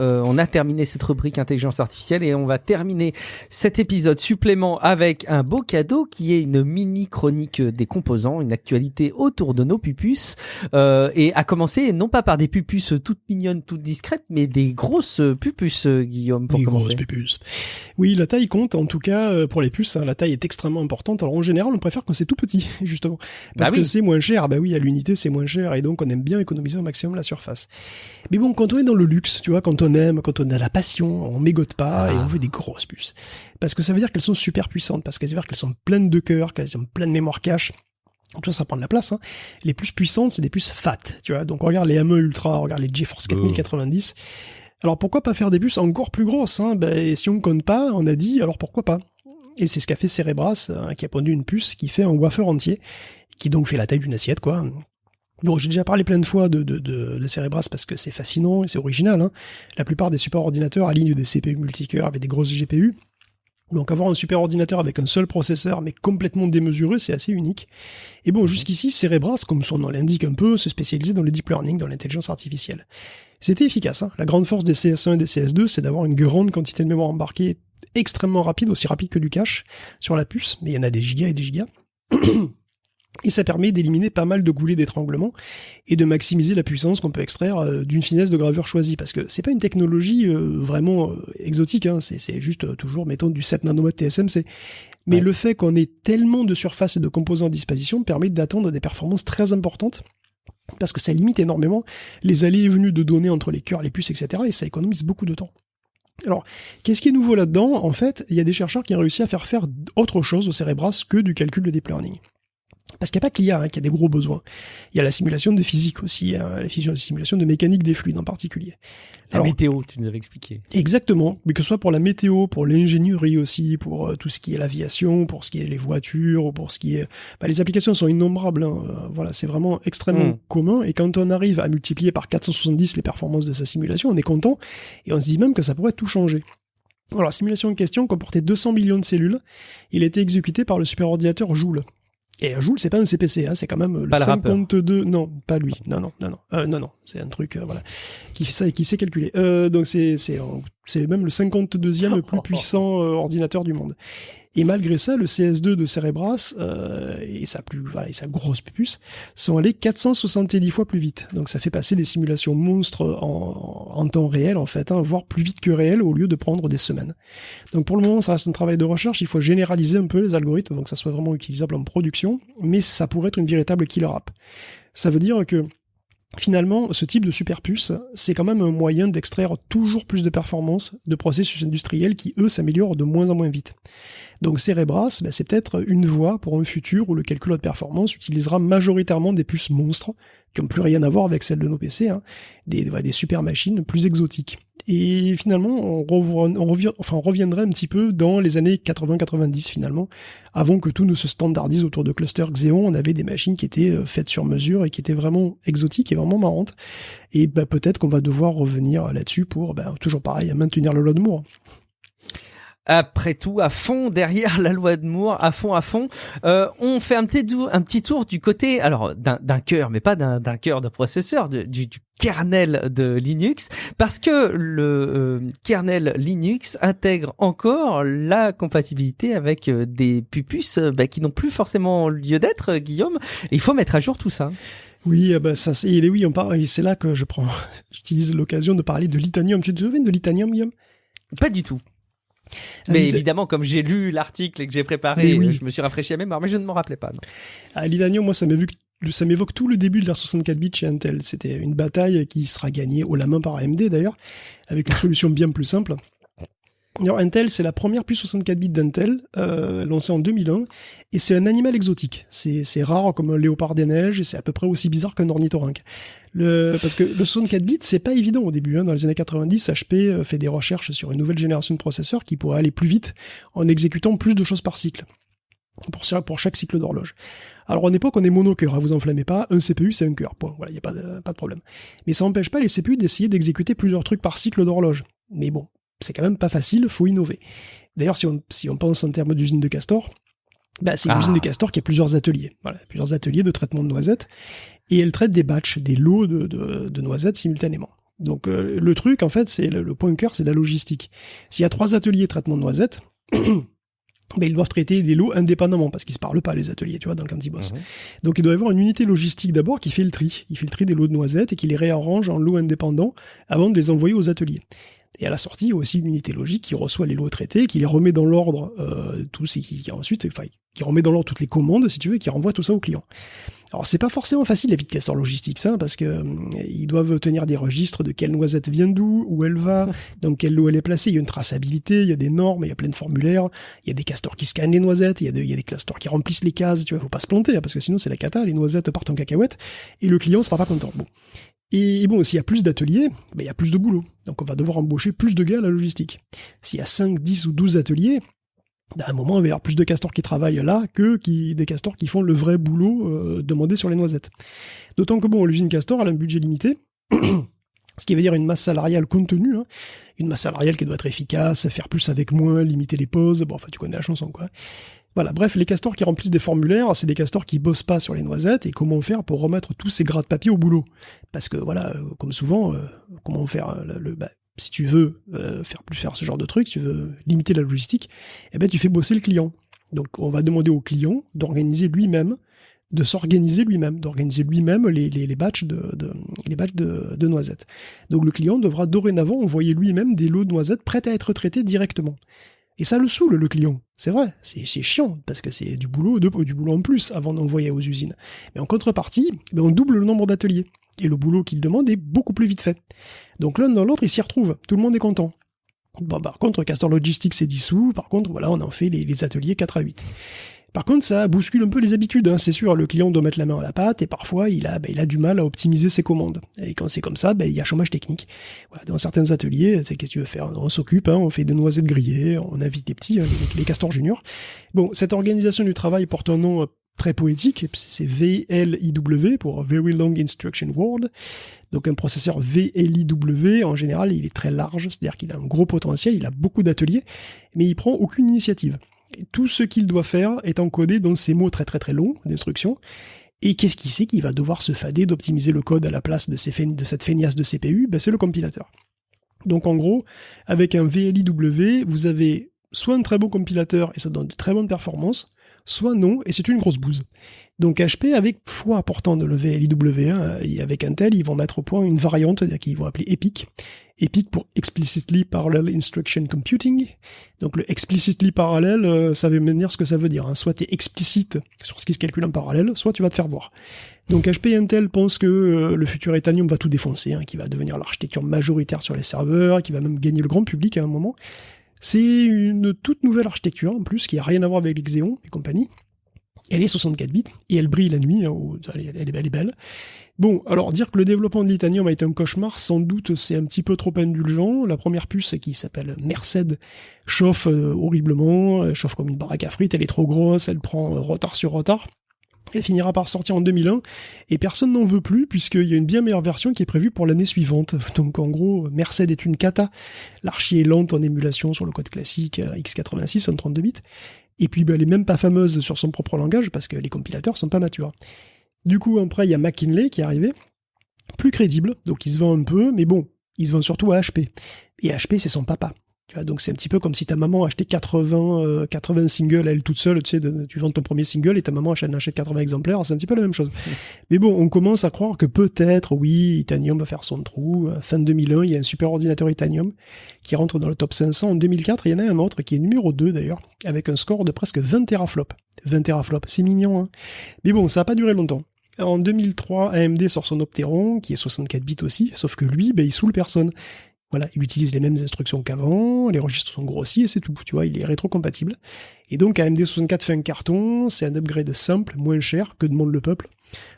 Speaker 1: cette rubrique intelligence artificielle et on va terminer cet épisode supplément avec un beau cadeau qui est une mini chronique des composants, une actualité autour de nos pupus, et à commencer non pas par des pupus toutes mignonnes, toutes discrètes, mais des grosses pupus, Guillaume, pour commencer.
Speaker 2: Grosses pupus. Oui, la taille compte, en tout cas pour les puces, hein, la taille est extrêmement importante. Alors en général, on préfère quand c'est tout petit, justement, parce que c'est moins cher. Bah oui, à l'unité c'est moins cher et donc on aime bien économiser au maximum la surface. Mais bon, quand on est dans le luxe, tu vois, quand on aime, quand on a la passion, on mégote pas et on veut des grosses puces. Parce que ça veut dire qu'elles sont super puissantes, parce que ça veut dire qu'elles sont pleines de cœur, qu'elles ont plein de mémoire cache. Donc ça prend de la place. Hein. Les puces puissantes, c'est des puces fat, tu vois. Donc on regarde les M1 Ultra, on regarde les GeForce 4090. Alors pourquoi pas faire des puces encore plus grosses, hein? Si on compte pas, on a dit, alors pourquoi pas? Et c'est ce qu'a fait Cerebras, qui a pondu une puce qui fait un wafer entier, qui donc fait la taille d'une assiette, quoi. Bon, j'ai déjà parlé plein de fois de Cerebras parce que c'est fascinant et c'est original, hein. La plupart des supports ordinateurs alignent des CPU multicœurs avec des grosses GPU. Donc avoir un super ordinateur avec un seul processeur, mais complètement démesuré, c'est assez unique. Et bon, jusqu'ici, Cerebras, comme son nom l'indique un peu, se spécialisait dans le deep learning, dans l'intelligence artificielle. C'était efficace, hein. La grande force des CS1 et des CS2, c'est d'avoir une grande quantité de mémoire embarquée extrêmement rapide, aussi rapide que du cache, sur la puce, mais il y en a des gigas et des gigas. Et ça permet d'éliminer pas mal de goulets d'étranglement et de maximiser la puissance qu'on peut extraire d'une finesse de gravure choisie. Parce que c'est pas une technologie vraiment exotique, hein. C'est juste toujours, mettons, du 7 nanomètres TSMC. Mais ouais. Le fait qu'on ait tellement de surfaces et de composants à disposition permet d'atteindre des performances très importantes, parce que ça limite énormément les allées et venues de données entre les cœurs, les puces, etc. Et ça économise beaucoup de temps. Alors, qu'est-ce qui est nouveau là-dedans ? En fait, il y a des chercheurs qui ont réussi à faire autre chose au Cerebras que du calcul de deep learning. Parce qu'il n'y a pas que l'IA qui a des gros besoins. Il y a la simulation de physique aussi, la simulation de mécanique des fluides en particulier.
Speaker 1: La météo, tu nous avais expliqué.
Speaker 2: Exactement, mais que ce soit pour la météo, pour l'ingénierie aussi, pour tout ce qui est l'aviation, pour ce qui est les voitures, ou pour ce qui est... les applications sont innombrables, hein. Voilà, c'est vraiment extrêmement commun, et quand on arrive à multiplier par 470 les performances de sa simulation, on est content, et on se dit même que ça pourrait tout changer. Alors, la simulation en question comportait 200 millions de cellules, il a été exécuté par le superordinateur Joule. Et Joule, c'est pas un CPC, hein, c'est quand même le 52... Non, pas lui. Non, c'est un truc, voilà, qui fait ça et qui sait calculer. Donc c'est même le 52e plus puissant ordinateur du monde. Et malgré ça, le CS2 de Cerebras et sa grosse puce sont allés 470 fois plus vite. Donc ça fait passer des simulations monstres en temps réel, en fait, hein, voire plus vite que réel, au lieu de prendre des semaines. Donc pour le moment, ça reste un travail de recherche. Il faut généraliser un peu les algorithmes, donc que ça soit vraiment utilisable en production, mais ça pourrait être une véritable killer app. Ça veut dire que finalement, ce type de superpuce, c'est quand même un moyen d'extraire toujours plus de performances de processus industriels qui, eux, s'améliorent de moins en moins vite. Donc Cerebras, c'est peut-être une voie pour un futur où le calcul de performance utilisera majoritairement des puces monstres, qui n'ont plus rien à voir avec celles de nos PC, hein, des super machines plus exotiques. Et finalement, on reviendrait un petit peu dans les années 80-90 finalement, avant que tout ne se standardise autour de clusters Xeon. On avait des machines qui étaient faites sur mesure et qui étaient vraiment exotiques et vraiment marrantes. Et peut-être qu'on va devoir revenir là-dessus pour, toujours pareil, maintenir la loi de Moore.
Speaker 1: Après tout, à fond derrière la loi de Moore, à fond. On fait un petit tour du côté, alors d'un cœur, mais pas d'un cœur de processeur, du kernel de Linux, parce que le kernel Linux intègre encore la compatibilité avec des puces qui n'ont plus forcément lieu d'être, Guillaume. Et il faut mettre à jour tout ça.
Speaker 2: Oui, c'est là que j'utilise l'occasion de parler de Litanium. Tu te souviens de Litanium, Guillaume ?
Speaker 1: Pas du tout. Mais évidemment, comme j'ai lu l'article et que j'ai préparé, je me suis rafraîchi la mémoire, mais je ne m'en rappelais pas. Non.
Speaker 2: Litanium, moi, ça m'évoque tout le début de l'ère 64 bits chez Intel. C'était une bataille qui sera gagnée haut la main par AMD, d'ailleurs, avec une solution bien plus simple. Alors, Intel, c'est la première puce 64 bits d'Intel, lancée en 2001, et c'est un animal exotique. C'est rare comme un léopard des neiges, et c'est à peu près aussi bizarre qu'un ornithorynque. Parce que le 64 bits, c'est pas évident au début, hein. Dans les années 90, HP fait des recherches sur une nouvelle génération de processeurs qui pourrait aller plus vite en exécutant plus de choses par cycle. Pour chaque cycle d'horloge. Alors en époque, on est monocœur, hein, vous enflammez pas, un CPU c'est un cœur, point, voilà, il n'y a pas de problème. Mais ça n'empêche pas les CPU d'essayer d'exécuter plusieurs trucs par cycle d'horloge. Mais bon, c'est quand même pas facile, faut innover. D'ailleurs, si on pense en termes d'usine de Castor, c'est l'usine de Castor qui a plusieurs ateliers. Voilà, plusieurs ateliers de traitement de noisettes, et elle traite des batchs, des lots de noisettes simultanément. Donc le truc, en fait, c'est le point de cœur, c'est la logistique. S'il y a 3 ateliers de traitement de noisettes, ils doivent traiter des lots indépendamment, parce qu'ils se parlent pas, les ateliers, tu vois, quand ils bossent. Donc il doit y avoir une unité logistique d'abord qui fait le tri. Il fait le tri des lots de noisettes et qui les réarrange en lots indépendants avant de les envoyer aux ateliers. Et à la sortie, il y a aussi une unité logique qui reçoit les lots traités, qui les remet dans l'ordre, qui remet dans l'ordre toutes les commandes, si tu veux, et qui renvoie tout ça au client. Alors c'est pas forcément facile la vie de Castor Logistics, hein, parce que ils doivent tenir des registres de quelle noisette vient d'où, où elle va, dans quel lot elle est placée, il y a une traçabilité, il y a des normes, il y a plein de formulaires, il y a des castors qui scannent les noisettes, il y a des castors qui remplissent les cases, tu vois, faut pas se planter, hein, parce que sinon c'est la cata, les noisettes partent en cacahuète, et le client sera pas content. Bon. Et bon, s'il y a plus d'ateliers, il y a plus de boulot. Donc on va devoir embaucher plus de gars à la logistique. S'il y a 5, 10 ou 12 ateliers, à un moment, il va y avoir plus de castors qui travaillent là que des castors qui font le vrai boulot demandé sur les noisettes. D'autant que l'usine Castor, elle a un budget limité. Ce qui veut dire une masse salariale contenue, hein. Une masse salariale qui doit être efficace, faire plus avec moins, limiter les pauses, bon, enfin, tu connais la chanson, quoi. Voilà, bref, les castors qui remplissent des formulaires, c'est des castors qui bossent pas sur les noisettes, et comment faire pour remettre tous ces gras de papier au boulot? Parce que, voilà, comme souvent, comment faire si tu veux faire ce genre de truc, si tu veux limiter la logistique, eh ben, tu fais bosser le client. Donc, on va demander au client d'organiser lui-même les batchs de noisettes. Donc le client devra dorénavant envoyer lui-même des lots de noisettes prêts à être traités directement. Et ça le saoule, le client. C'est vrai, c'est chiant, parce que c'est du boulot en plus avant d'envoyer aux usines. Mais en contrepartie, on double le nombre d'ateliers. Et le boulot qu'il demande est beaucoup plus vite fait. Donc l'un dans l'autre, il s'y retrouve. Tout le monde est content. Bon, par contre, Castor Logistics s'est dissous. Par contre, voilà, on en fait les ateliers 4 à 8. Par contre, ça bouscule un peu les habitudes, hein. C'est sûr, le client doit mettre la main à la pâte, et parfois, il a du mal à optimiser ses commandes. Et quand c'est comme ça, il y a chômage technique. Voilà, dans certains ateliers, qu'est-ce que tu veux faire? On s'occupe, hein, on fait des noisettes grillées, on invite les petits, hein, les castors juniors. Bon, cette organisation du travail porte un nom très poétique, c'est VLIW, pour Very Long Instruction Word. Donc un processeur VLIW, en général, il est très large, c'est-à-dire qu'il a un gros potentiel, il a beaucoup d'ateliers, mais il prend aucune initiative. Et tout ce qu'il doit faire est encodé dans ces mots très très très longs d'instructions. Et qu'est-ce qui sait qu'il va devoir se fader d'optimiser le code à la place de cette feignasse de CPU? C'est le compilateur. Donc en gros, avec un VLIW, vous avez soit un très beau compilateur et ça donne de très bonnes performances, soit non, et c'est une grosse bouse. Donc HP, avec foi pourtant de le VLIW, hein, et avec Intel, ils vont mettre au point une variante qu'ils vont appeler EPIC. EPIC pour Explicitly Parallel Instruction Computing. Donc le Explicitly Parallel, ça veut même dire ce que ça veut dire, hein. Soit tu es explicite sur ce qui se calcule en parallèle, soit tu vas te faire voir. Donc HP et Intel pensent que le futur Itanium va tout défoncer, hein, qui va devenir l'architecture majoritaire sur les serveurs, qui va même gagner le grand public à un moment. C'est une toute nouvelle architecture, en plus, qui n'a rien à voir avec les Xeon et compagnie. Elle est 64 bits, et elle brille la nuit, hein, elle est belle. Bon, alors dire que le développement de l'Itanium a été un cauchemar, sans doute c'est un petit peu trop indulgent. La première puce, qui s'appelle Merced, chauffe horriblement, elle chauffe comme une baraque à frites, elle est trop grosse, elle prend retard sur retard. Elle finira par sortir en 2001, et personne n'en veut plus, puisqu'il y a une bien meilleure version qui est prévue pour l'année suivante. Donc en gros, Merced est une cata, l'archi est lente en émulation sur le code classique x86 en 32 bits, et puis elle est même pas fameuse sur son propre langage, parce que les compilateurs sont pas matures. Du coup, après, il y a McKinley qui est arrivé, plus crédible, donc il se vend un peu, mais bon, il se vend surtout à HP. Et HP, c'est son papa. Tu vois, donc c'est un petit peu comme si ta maman achetait 80 singles à elle toute seule, tu sais, tu vends ton premier single et ta maman achète 80 exemplaires, c'est un petit peu la même chose. Mais bon, on commence à croire que peut-être, oui, Itanium va faire son trou. Fin 2001, il y a un super ordinateur Itanium qui rentre dans le top 500. En 2004, il y en a un autre qui est numéro 2 d'ailleurs, avec un score de presque 20 teraflops. 20 teraflops, c'est mignon, hein. Mais bon, ça n'a pas duré longtemps. En 2003, AMD sort son Opteron, qui est 64 bits aussi, sauf que lui, il saoule personne. Voilà, il utilise les mêmes instructions qu'avant, les registres sont grossis et c'est tout, tu vois, il est rétrocompatible. Et donc AMD 64 fait un carton, c'est un upgrade simple, moins cher, que demande le peuple.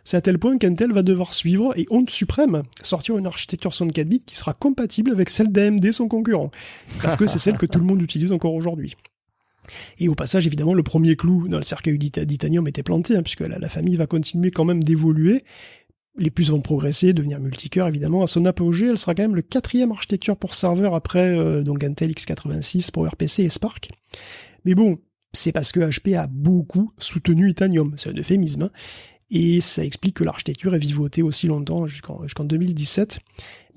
Speaker 2: C'est à tel point qu'Intel va devoir suivre, et honte suprême, sortir une architecture 64 bits qui sera compatible avec celle d'AMD, son concurrent. Parce que c'est celle que tout le monde utilise encore aujourd'hui. Et au passage, évidemment, le premier clou dans le cercueil d'Itanium était planté, hein, puisque la famille va continuer quand même d'évoluer. Les puces vont progresser, devenir multicœur, évidemment. À son apogée, elle sera quand même le 4e architecture pour serveur après donc Intel x86, PowerPC et Spark. Mais bon, c'est parce que HP a beaucoup soutenu Itanium, c'est un euphémisme, hein. Et ça explique que l'architecture est vivotée aussi longtemps, jusqu'en 2017.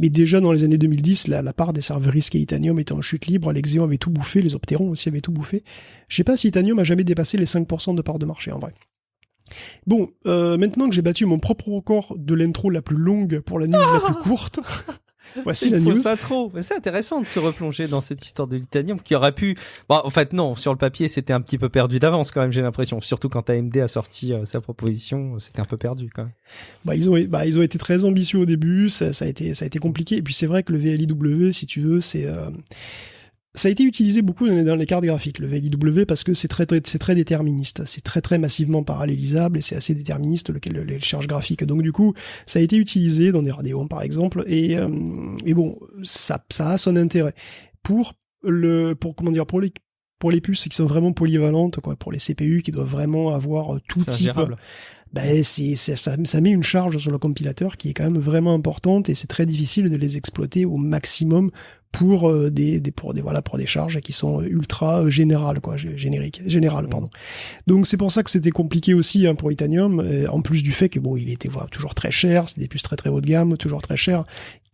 Speaker 2: Mais déjà dans les années 2010, la part des serveurs risqués Itanium était en chute libre, les Xeon avaient tout bouffé, les Opteron aussi avaient tout bouffé. Je sais pas si Itanium a jamais dépassé les 5% de part de marché en vrai. Bon, maintenant que j'ai battu mon propre record de l'intro la plus longue pour la news la plus courte, voici la news.
Speaker 1: Ça trop. Mais c'est intéressant de se replonger dans cette histoire de l'Itanium qui aurait pu... Bon, en fait, non, sur le papier, c'était un petit peu perdu d'avance quand même, j'ai l'impression. Surtout quand AMD a sorti sa proposition, c'était un peu perdu quand même.
Speaker 2: Ils ont été très ambitieux au début, ça a été compliqué. Et puis c'est vrai que le VLIW, si tu veux, ça a été utilisé beaucoup dans les cartes graphiques, le VLIW, parce que c'est très déterministe, c'est très massivement parallélisable et c'est assez déterministe les charges graphiques. Donc du coup, ça a été utilisé dans des Radeon par exemple, et bon, ça a son intérêt pour les puces qui sont vraiment polyvalentes, quoi, pour les CPU qui doivent vraiment avoir tout type. ça met une charge sur le compilateur qui est quand même vraiment importante et c'est très difficile de les exploiter au maximum pour des charges qui sont ultra générales, générales, pardon. Donc c'est pour ça que c'était compliqué aussi pour Itanium, en plus du fait que il était toujours très cher, c'est des puces très très haut de gamme, toujours très cher,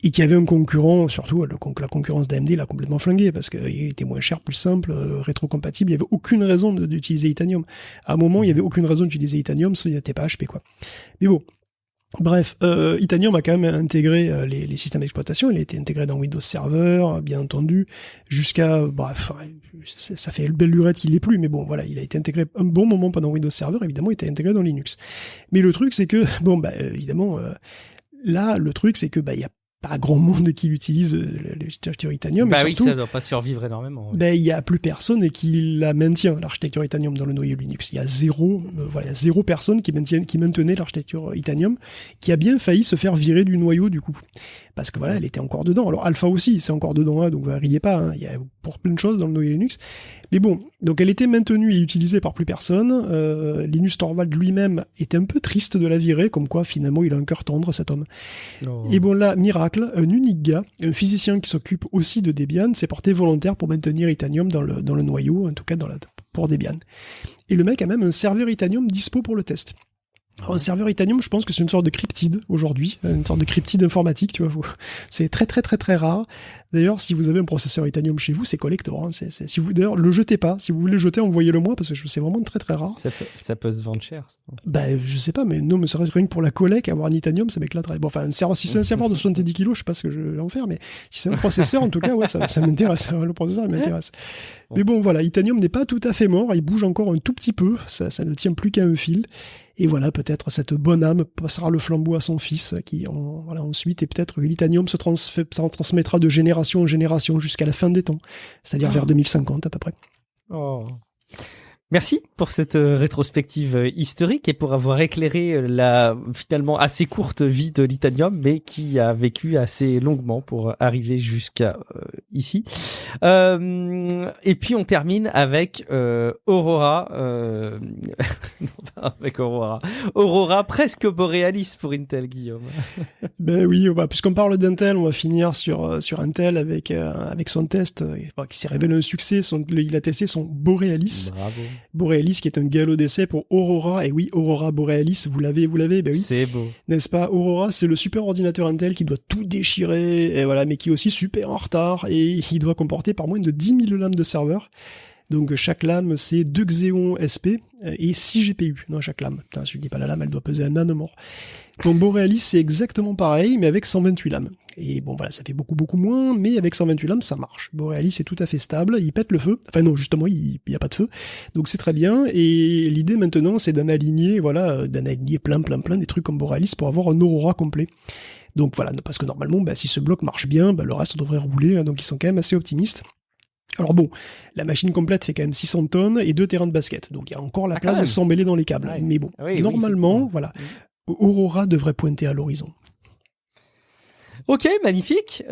Speaker 2: et qu'il y avait un concurrent, surtout la concurrence d'AMD l'a complètement flingué parce qu'il était moins cher, plus simple, rétrocompatible, il y avait aucune raison d'utiliser Itanium. À un moment, il y avait aucune raison d'utiliser Itanium, ce n'était pas HP quoi. Mais bon. Bref, Itanium a quand même intégré les systèmes d'exploitation, il a été intégré dans Windows Server, bien entendu, jusqu'à, ça fait belle lurette qu'il l'est plus, mais bon, voilà, il a été intégré un bon moment pendant Windows Server, évidemment, il était intégré dans Linux. Mais le truc, c'est que, évidemment, là, le truc, c'est que, il y a pas grand monde qui utilise l'architecture Itanium.
Speaker 1: Surtout, ça doit pas survivre énormément.
Speaker 2: Ouais. Il y a plus personne qui la maintient, l'architecture Itanium dans le noyau Linux. Il y a zéro personne qui maintenait l'architecture Itanium, qui a bien failli se faire virer du noyau du coup. Parce que voilà, elle était encore dedans. Alors Alpha aussi, c'est encore dedans, donc riez pas, il y a pour plein de choses dans le noyau Linux. Mais bon, donc elle était maintenue et utilisée par plus personne. Linus Torvald lui-même était un peu triste de la virer, comme quoi finalement il a un cœur tendre cet homme. Oh. Et bon là, miracle, un unique gars, un physicien qui s'occupe aussi de Debian, s'est porté volontaire pour maintenir Itanium dans le noyau, en tout cas pour Debian. Et le mec a même un serveur Itanium dispo pour le test. Alors, un serveur Itanium, je pense que c'est une sorte de cryptide aujourd'hui, une sorte de cryptide informatique, tu vois. C'est très très très très rare. D'ailleurs, si vous avez un processeur Itanium chez vous, c'est collector. Hein. Si vous d'ailleurs le jetez pas. Si vous voulez le jeter, envoyez-le moi parce que c'est vraiment très très rare.
Speaker 1: Ça peut se vendre cher.
Speaker 2: Je sais pas, mais non, mais serait rien que pour la collecte, avoir un Itanium, ça m'éclaterait. Bon, enfin, si c'est un serveur de 70 kilos, je sais pas ce que je vais en faire, mais si c'est un processeur, en tout cas, ouais, ça m'intéresse. Le processeur, il m'intéresse. Bon. Mais bon, voilà, Itanium n'est pas tout à fait mort. Il bouge encore un tout petit peu. Ça ne tient plus qu'à un fil. Et voilà, peut-être cette bonne âme passera le flambeau à son fils, qui ensuite, et peut-être que l'Itanium se transmettra de génération en génération jusqu'à la fin des temps, c'est-à-dire vers 2050 à peu près.
Speaker 1: Oh. Merci pour cette rétrospective historique et pour avoir éclairé la finalement assez courte vie de l'Itanium, mais qui a vécu assez longuement pour arriver jusqu'à ici. Et puis on termine avec Aurora. Avec Aurora. Aurora presque Borealis pour Intel, Guillaume.
Speaker 2: Ben oui, puisqu'on parle d'Intel, on va finir sur Intel avec son test qui s'est révélé un succès. Il a testé son Borealis. Bravo. Borealis qui est un galop d'essai pour Aurora, et oui, Aurora Borealis, vous l'avez, ben oui.
Speaker 1: C'est beau.
Speaker 2: N'est-ce pas? Aurora, c'est le super ordinateur Intel qui doit tout déchirer, et voilà, mais qui est aussi super en retard, et il doit comporter pas moins de 10 000 lames de serveur. Donc chaque lame, c'est 2 Xeon SP et 6 GPU dans chaque lame. Putain, si je dis pas la lame, elle doit peser un nanomort. Donc Borealis, c'est exactement pareil, mais avec 128 lames. Et bon, voilà, ça fait beaucoup, beaucoup moins, mais avec 128 lames, ça marche. Borealis est tout à fait stable, il pète le feu. Enfin non, justement, il y a pas de feu. Donc c'est très bien, et l'idée maintenant, c'est d'en aligner plein des trucs comme Borealis pour avoir un Aurora complet. Donc voilà, parce que normalement, si ce bloc marche bien, le reste devrait rouler, hein, donc ils sont quand même assez optimistes. Alors bon, la machine complète fait quand même 600 tonnes et 2 terrains de basket, donc il y a encore la place de s'emmêler dans les câbles. Ouais. Mais bon, normalement, voilà, Aurora devrait pointer à l'horizon.
Speaker 1: Ok, magnifique.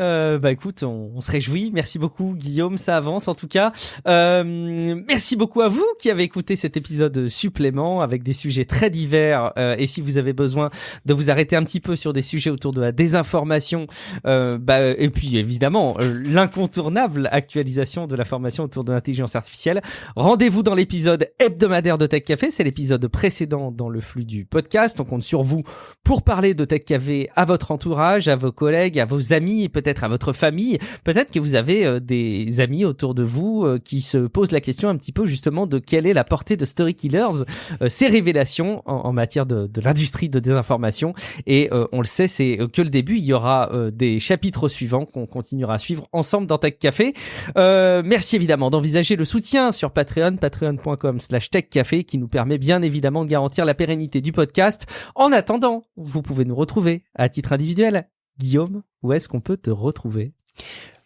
Speaker 1: Écoute, on se réjouit. Merci beaucoup, Guillaume. Ça avance en tout cas. Merci beaucoup à vous qui avez écouté cet épisode supplément avec des sujets très divers. Et si vous avez besoin de vous arrêter un petit peu sur des sujets autour de la désinformation, et puis évidemment l'incontournable actualisation de la formation autour de l'intelligence artificielle, rendez-vous dans l'épisode hebdomadaire de Tech Café. C'est l'épisode précédent dans le flux du podcast. On compte sur vous pour parler de Tech Café à votre entourage, à vos collègues, à vos amis et peut-être à votre famille. Peut-être que vous avez des amis autour de vous qui se posent la question un petit peu justement de quelle est la portée de Story Killers, ces révélations en matière de l'industrie de désinformation. Et on le sait, c'est que le début. Il y aura des chapitres suivants qu'on continuera à suivre ensemble dans Tech Café. Merci évidemment d'envisager le soutien sur Patreon, patreon.com/techcafé, qui nous permet bien évidemment de garantir la pérennité du podcast. En attendant, vous pouvez nous retrouver à titre individuel. Guillaume, où est-ce qu'on peut te retrouver?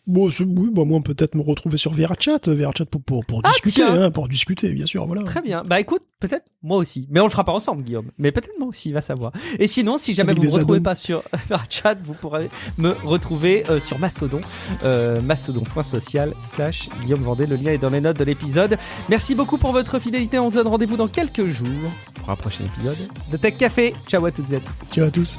Speaker 2: Moi, on peut peut-être me retrouver sur VRChat pour discuter, pour discuter, bien sûr, voilà.
Speaker 1: Très bien. Écoute, peut-être moi aussi, mais on le fera pas ensemble, Guillaume. Mais peut-être moi aussi, va savoir. Et sinon, si jamais vous me retrouvez pas sur VRChat, vous pourrez me retrouver sur Mastodon, mastodon.social/Guillaume Vendée. Le lien est dans les notes de l'épisode. Merci beaucoup pour votre fidélité. On se donne rendez-vous dans quelques jours pour un prochain épisode de Tech Café. Ciao à toutes et à tous.
Speaker 2: Ciao à tous.